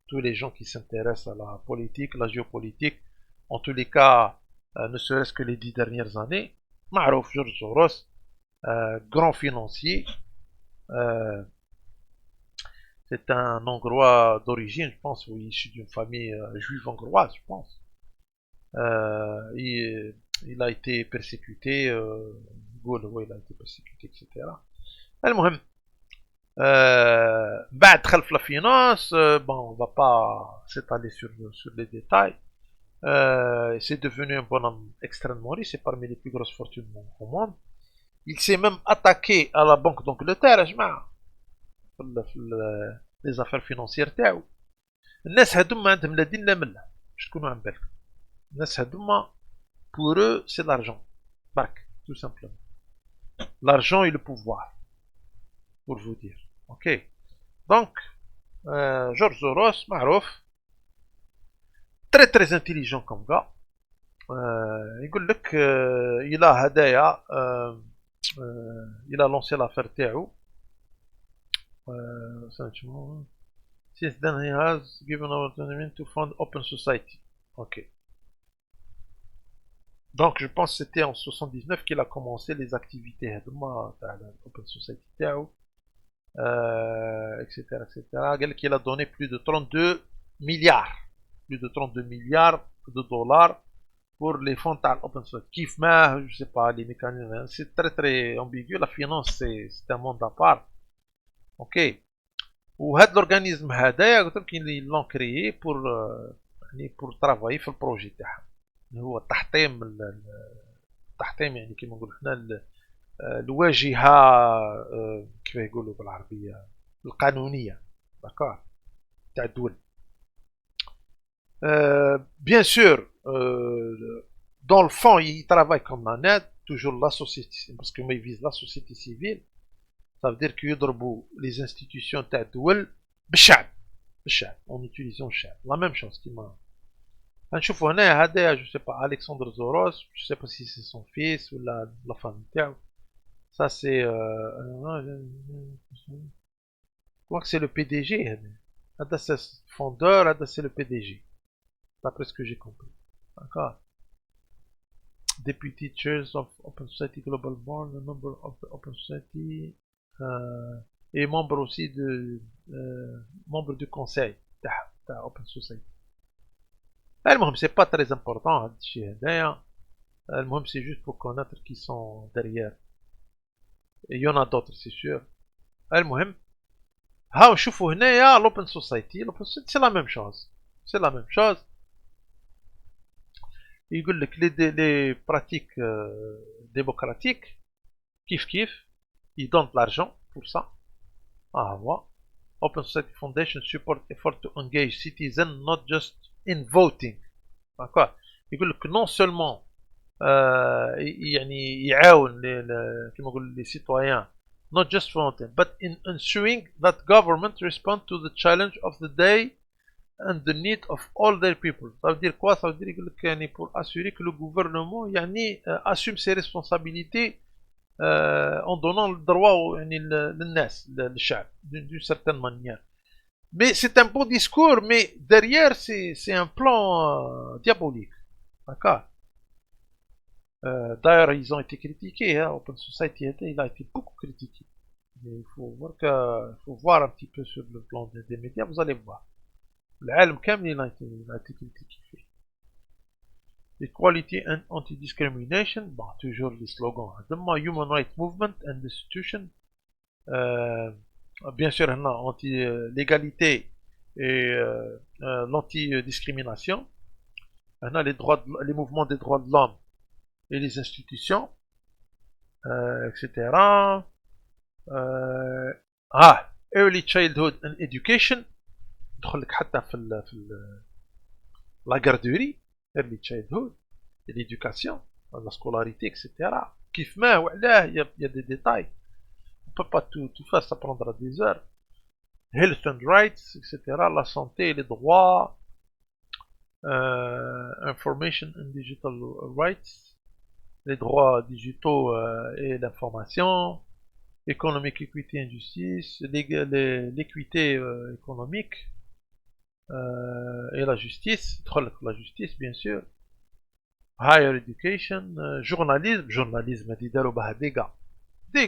tous les gens qui s'intéressent à la politique, la géopolitique, en tous les cas, ne serait-ce que les 10 dernières années, معروف George Soros, grand financier, c'est un Hongrois d'origine, je pense, ou issu d'une famille juive hongroise, je pense. Il a été persécuté, il a été persécuté, etc. المهم بعد دخل في la finance, bon, on va pas s'étaler sur les détails. C'est devenu un bonhomme extrêmement riche, c'est parmi les plus grosses fortunes au monde. Il s'est même attaqué à la Banque d'Angleterre يا جماعة في les affaires financières تاعو. الناس هادو ما عندهم لا دين لا ملة، باش تكونوا عن بالكم. الناس هادو pour eux c'est l'argent برك tout simplement. L'argent et le pouvoir pour vous dire. Ok, donc George Soros معروف très très intelligent comme gars. يقول لك il a هدايا il a lancé l'affaire تاعو since then he has given autonomy to fund open society. Ok, donc je pense que c'était en 79 qu'il a commencé les activités هذوما تاع open society تاعو, etc etc. قال لك il a donné plus de 32 milliards de dollars pour les fonds تاع الاوبن سورس. كيف ما je sais pas les mécanismes, c'est très très ambigu. La finance c'est un monde à part. Ok, وهذا l'organisme هذايا قلت لك ils l'ont créé pour يعني بور ترافاي في البروجي تاعهم، هو التحطيم التحطيم يعني كيما نقولوا حنا الواجهة كيف يقولوا بالعربية القانونية، داكور، تاع الدول. Bien sûr, dans le fond, ils travaillent comme un aide, toujours la société, parce qu'ils visent la société civile. Ça veut dire qu'ils يضربوا les institutions تاع الدول بالشعب، بالشعب en utilisant الشعب. La même chose كيما نشوفوا هنا هذا جو سي با الكسندر زوروس، جو سي با سي سي سون فيس ولا لا فامي تاعو. Ça c'est je crois que c'est le PDG هذا. هذا c'est fondeur، هذا c'est le PDG. D'après ce que j'ai compris. D'accord. Deputy Chairs of Open Society Global Board, the member of the Open Society, et membre aussi de membre du conseil de Open Society. المهم c'est pas très important هذا الشيء هذايا. المهم c'est juste pour connaître qui sont derrière. Et il y en a d'autres c'est sûr. المهم هاو شوفوا هنايا l'Open Society. l'Open Society c'est la même chose. C'est la même chose. يقول لك les pratiques démocratiques كيف كيف ils donnent de l'argent pour ça. هو Open Society Foundation support effort to engage citizens not just in voting. d'accord. يقول لك non seulement يعني يعاون كما نقول les citoyens not just voting but in ensuring that government respond to the challenge of the day and the need of all their people. Ça veut dire quoi? Ça veut dire يعني pour assurer que le gouvernement يعني assume ses responsabilités en donnant le droit يعني للناس للشعب d'une certaine manière. Mais c'est un beau discours, mais derrière c'est un plan diabolique. D'accord. D'ailleurs ils ont été critiqués, hein, Open Society il a été beaucoup critiqué. Mais il faut voir un petit peu sur le plan des médias, vous allez voir. العالم كامل a été critiqué فيه. Equality and anti-discrimination, bon, toujours les slogans. هذوما human rights movement and institution. Bien sûr هنا l'égalité et l'anti-discrimination. هنا les mouvements des droits de l'homme et les institutions, etc. Early childhood and education. يدخل لك حتى في la garderie, early childhood, et l'éducation, la scolarité, etc. كيف ما وعلاه il y a des détails. On ne peut pas tout faire, ça prendra des heures. Health and rights, etc. La santé, les droits, information and digital rights, les droits digitaux et l'information, economic equity and justice, l'équité économique, et la justice, la justice bien sûr, higher education, journalisme هذه داروا بها des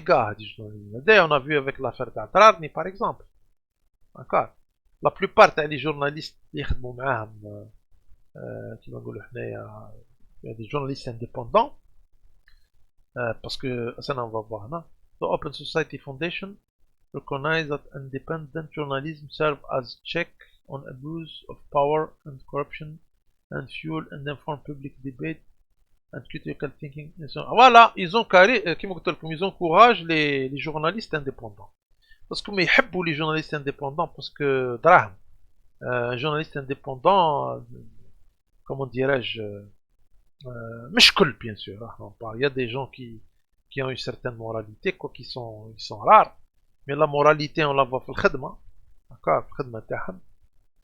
gars هذه journalisme. D'ailleurs on a vu avec l'affaire تاع Trarni par exemple. d'accord. La plupart تاع les journalistes اللي يخدموا معاهم كيما نقولوا حنايا des journalistes indépendants, parce que ça on va voir هنا. The Open Society Foundation recognize that independent journalism serve as check on abuse of power and corruption and fuel and inform public debate and critical thinking. Voilà, ils ont ils encouragent les journalistes indépendants. Parce que mais يحبوا les journalistes indépendants parce que دراهم. Un journaliste indépendant, comment dirais-je, مش كل bien sûr. Il y a des gens qui ont une certaine moralité, quoi, qui sont rares. Mais la moralité on la voit في الخدمة. d'accord, في الخدمة تاعهم.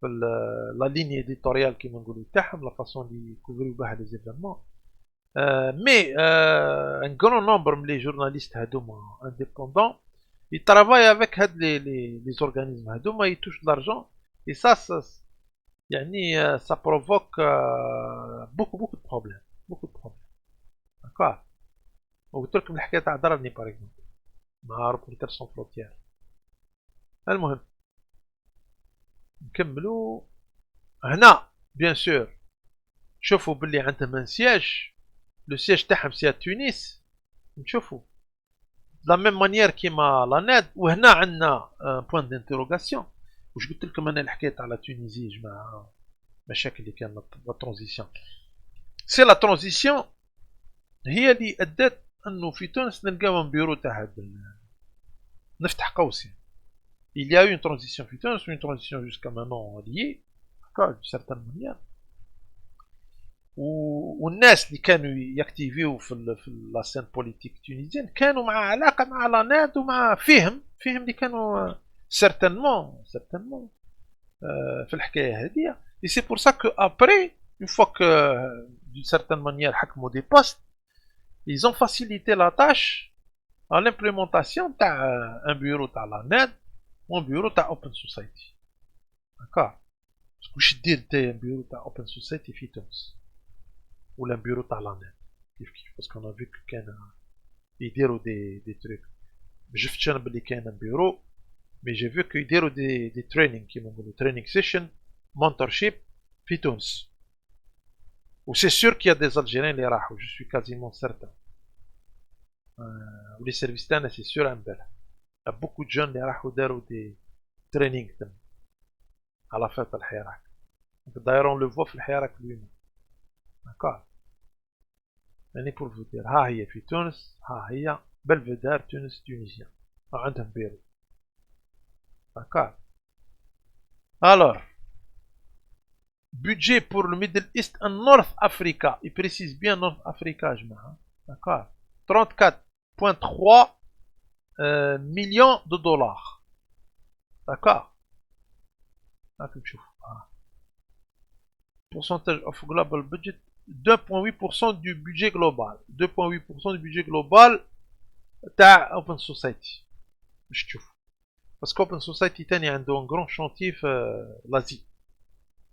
La ligne éditoriale qui نقولوا تاعهم, la façon de couvrir بها les événements. Mais un grand nombre des journalistes هذوما indépendants, ils travaillent avec les organismes هذوما, ils touchent de l'argent et ça يعني ça provoque beaucoup de problèmes, d'accord. وقلت لكم الحكايه تاع ضربني باغ اكزومبل مع روبورتر سون فروتيير. المهم نكملوا هنا بيان سور. شوفوا باللي عندهم ان سياج, لو سياج تاعهم سي تونس. نشوفوا لا ميم مانيير كيما لا ناد. وهنا عندنا بوين دانتيروغاسيون. واش قلت لكم انا الحكايه تاع لا تونيزي يا جماعه المشاكل اللي كان لا ترانزيسيون سي لا ترانزيسيون هي اللي ادت انه في تونس نلقاو بيرو تاع هاد نفتح قوسين. Il y a eu une transition في تونس une transition jusqu'à maintenant liée d'accord d'une certaine manière والناس اللي كانوا يكتيفيو في لا سين بوليتيك تونيزيان كانوا مع علاقه مع لا ناد ومع فهم اللي كانوا سيرتينمون في الحكايه هذه. et c'est pour ça que après une fois que d'une certaine manière حكموا des postes ils ont facilité la tâche à l'implémentation تاع un bureau تاع لا ناد و un bureau تاع open society d'accord. واش دير نتايا un bureau تاع open society في تونس ولا بيرو تاع لانيت كيف باسكو انا فيك كان يديروا دي تروك ما شفتش انا بلي كان بيرو مي جي فيك يديروا دي ترينينغ كيما نقولوا ترينينغ سيشن مونتورشيب في تونس و سي سور كي دي الجيريان اللي راحوا جو سوي كازيمون سيرتان ولي سيرفيس تاعنا سي سور امبارح بوكو جون اللي راحوا داروا دي ترينينغ تما على فات الحراك دايرون لو فوا في الحراك اليوم d'accord. يعني pour vous dire ها هي في تونس ها هي بلفدار تونس تونسيان عندهم بيرو d'accord. alors budget pour le Middle East and North Africa il précise bien North Africa جماعة d'accord 34,3 millions de dollars d'accord. راكم تشوفوا pourcentage of global budget 2,8% du budget global 2,8% du budget global تاع open society باش تشوف باسكو open society تاني عنده un grand chantier في لازي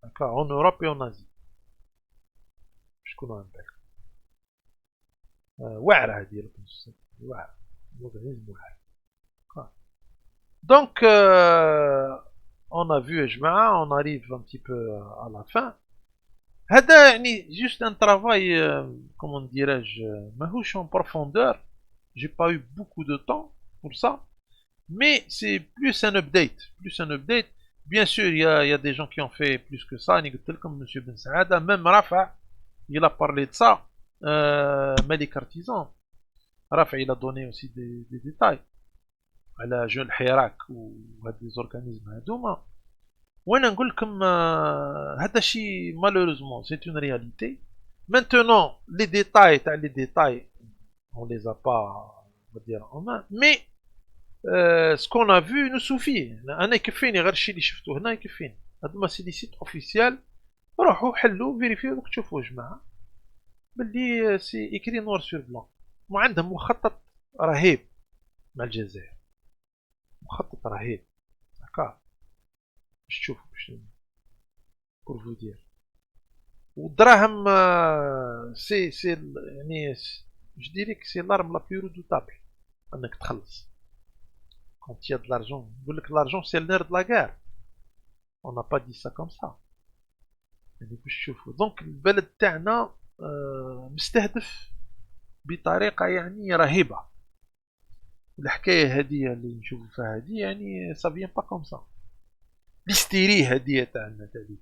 d'accord en Europe et en Asie باش تكونوا عندك واعرة هادي open society واعرة مورغانيزم واعر donc on a vu يا جماعة on arrive un petit peu à la fin. هذا يعني juste un travail comment dirais-je ماهوش en profondeur j'ai pas eu beaucoup de temps pour ça mais c'est plus un update bien sûr il y a des gens qui ont fait plus que ça يعني قلت لكم monsieur Ben Saada même Rafa il a parlé de ça Malik Artisan Rafa il a donné aussi des détails على جون الحراك وهاد les organismes هادوما. وانا نقول لكم هذا شيء malheureusement c'est une réalité. maintenant les détails تاع les détails on les a pas on va dire en main mais ce qu'on a vu nous suffit. انا يكفيني غير الشيء اللي شفتوه هنا يكفيني. هادوما سي لي سيت اوفيسيال روحوا حلوا فيريفيو دوك تشوفوا يا جماعه باللي سي اكري نوار سور بلان وعندهم مخطط رهيب مع الجزائر مخطط رهيب هكا باش تشوفوا باش بور فو دير. والدراهم سي يعني جو ديريك سي لارم لا بلو رودوتابل انك تخلص كونت يا د لارجون. نقول لك لارجون سي النير د لا غار اون نا با دي سا كوم سا يعني باش تشوفوا. دونك البلد تاعنا مستهدف بطريقه يعني رهيبه. الحكايه هذه اللي نشوفوا فيها هذه يعني سا فيان با كوم سا ليستيري هذه تاعنا تاعيك.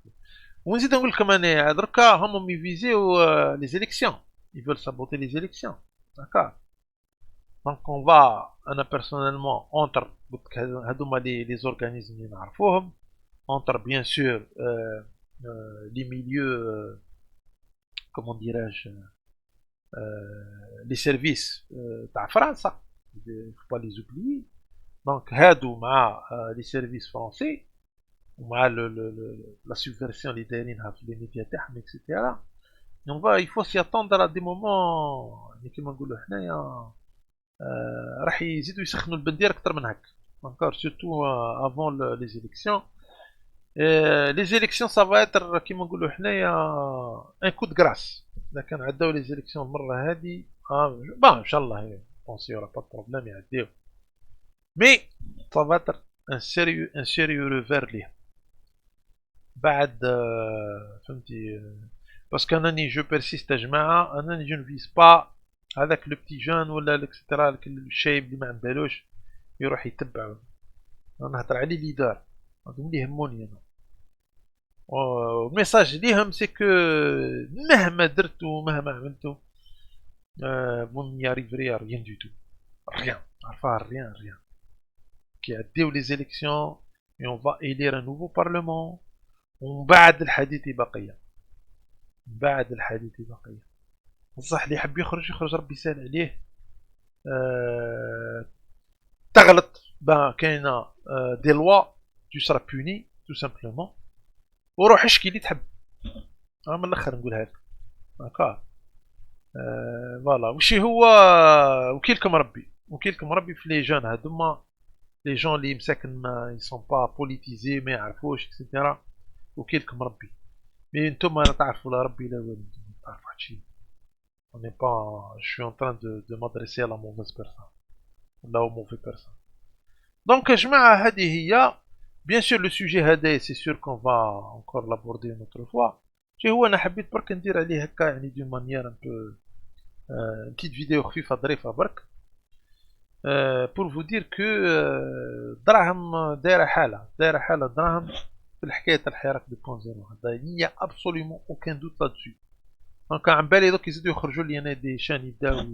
ونزيد نقول لكم انا دركا هم يفيزيو لي زيليكسيون يفول سابوتي لي زيليكسيون داكار. دونك اون فا انا بيرسونيلمون اونتر هذوما لي زورغانيزم اللي نعرفوهم اونتر بيان سور لي ميليو كومون ديراج لي سيرفيس تاع فرنسا faut pas les oublier. donc هادو مع لي سيرفيس فرونسي ومع la subversion اللي دايرينها في لي ميديا تاعهم اكسيتيرا. on va il faut s'y attendre à des moments يعني كيما نقولوا حنايا راح يزيدوا يسخنوا البندير اكثر من هكا encore surtout avant les élections. les élections ça va être كيما نقولوا حنايا un coup de grâce. اذا كان عداو les élections المره هذه ان شاء الله il n'y aura pas de problème يعديو mais ça va être un sérieux revers ليه بعد فهمتي. باسكو انني جو بيرسيست يا جماعه انني جو نفيز با هذاك لو بتي جون ولا الاكسترا الشايب اللي ما عندهالوش يروح يتبع. انا نهضر على ليدر هذوما اللي يهموني انا الميساج ليهم سي كو مهما درت ومهما عملتو vous n'y arriverez à rien du tout. Rien. Enfin, rien, rien. Qui a dit les élections et on va élire un nouveau parlement. وبعد الحديث بقية. بعد الحديث بقية. بصح اللي يحب يخرج يخرج ربي يسهل عليه. تغلط ben كاينه دي لوا tu seras puni tout simplement وروح اشكي اللي تحب من الاخر نقولها لك داكار فوالا وشي هو وكيلكم ربي وكيلكم ربي في لي جون هادوما لي جون اللي مساكن ما يسون با بوليتيزي ما يعرفوش اكسيتيرا وكيلكم ربي مي نتوما لا تعرفوا لا ربي لا والو نتوما تعرفوا هادشي on n'est pas je suis en train de m'adresser à la mauvaise personne là au mauvais personne. Donc, جماعة هذه هي bien sûr le sujet هذا c'est sûr qu'on va encore l'aborder une autre fois. شي هو أنا حبيت برك ندير عليه هكا يعني d'une manière un peu petite vidéo خفيفة ظريفة برك pour vous dire que دراهم دايرة حالة دراهم في الحكاية تاع الحراك 2.0 هذا il n'y a absolument aucun doute là-dessus. دونك عن بالي دوك يزيدو يخرجوا لي أنا دي شان يبداو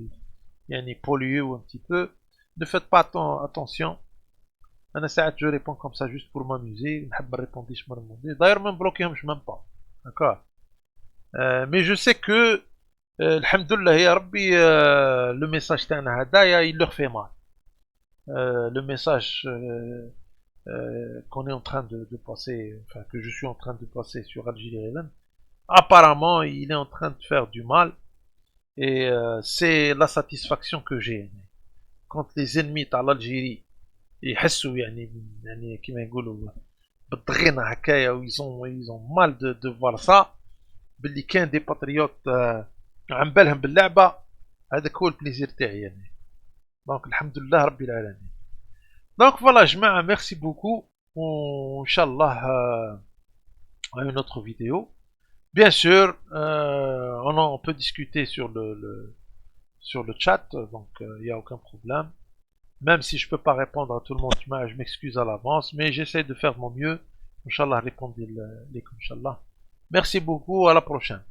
يعني polluer un petit peu. Ne faites pas attention. انا ساعات جو ريبون كوم سا جوست بور ماموزي نحب نريبونديش مرموندي داير ما نبلوكيهمش ميم با داكور مي جو سي كو الحمد لله يا ربي لو ميساج تاعنا هدايا il leur fait mal le message qu'on est en train de passer enfin que je suis en train de passer sur Algérie Eleven apparemment il est en train de faire du mal et c'est la satisfaction que j'ai quand les ennemis de l'Algérie يحسوا يعني كيما يقولوا بالضغينه هكايا ويزون مال دو فوار سا باللي كان دي باتريوت عن بالهم باللعبه هذاك هو البليزير تاعي يعني دونك الحمد لله ربي العالمين دونك فوالا جماعه ميرسي بوكو وان شاء الله une autre vidéo bien sûr on peut discuter sur le chat donc il y a aucun problème. Même si je peux pas répondre à tout le monde, je m'excuse à l'avance, mais j'essaie de faire mon mieux. Inch'Allah, répondez les Inch'Allah. Merci beaucoup, à la prochaine.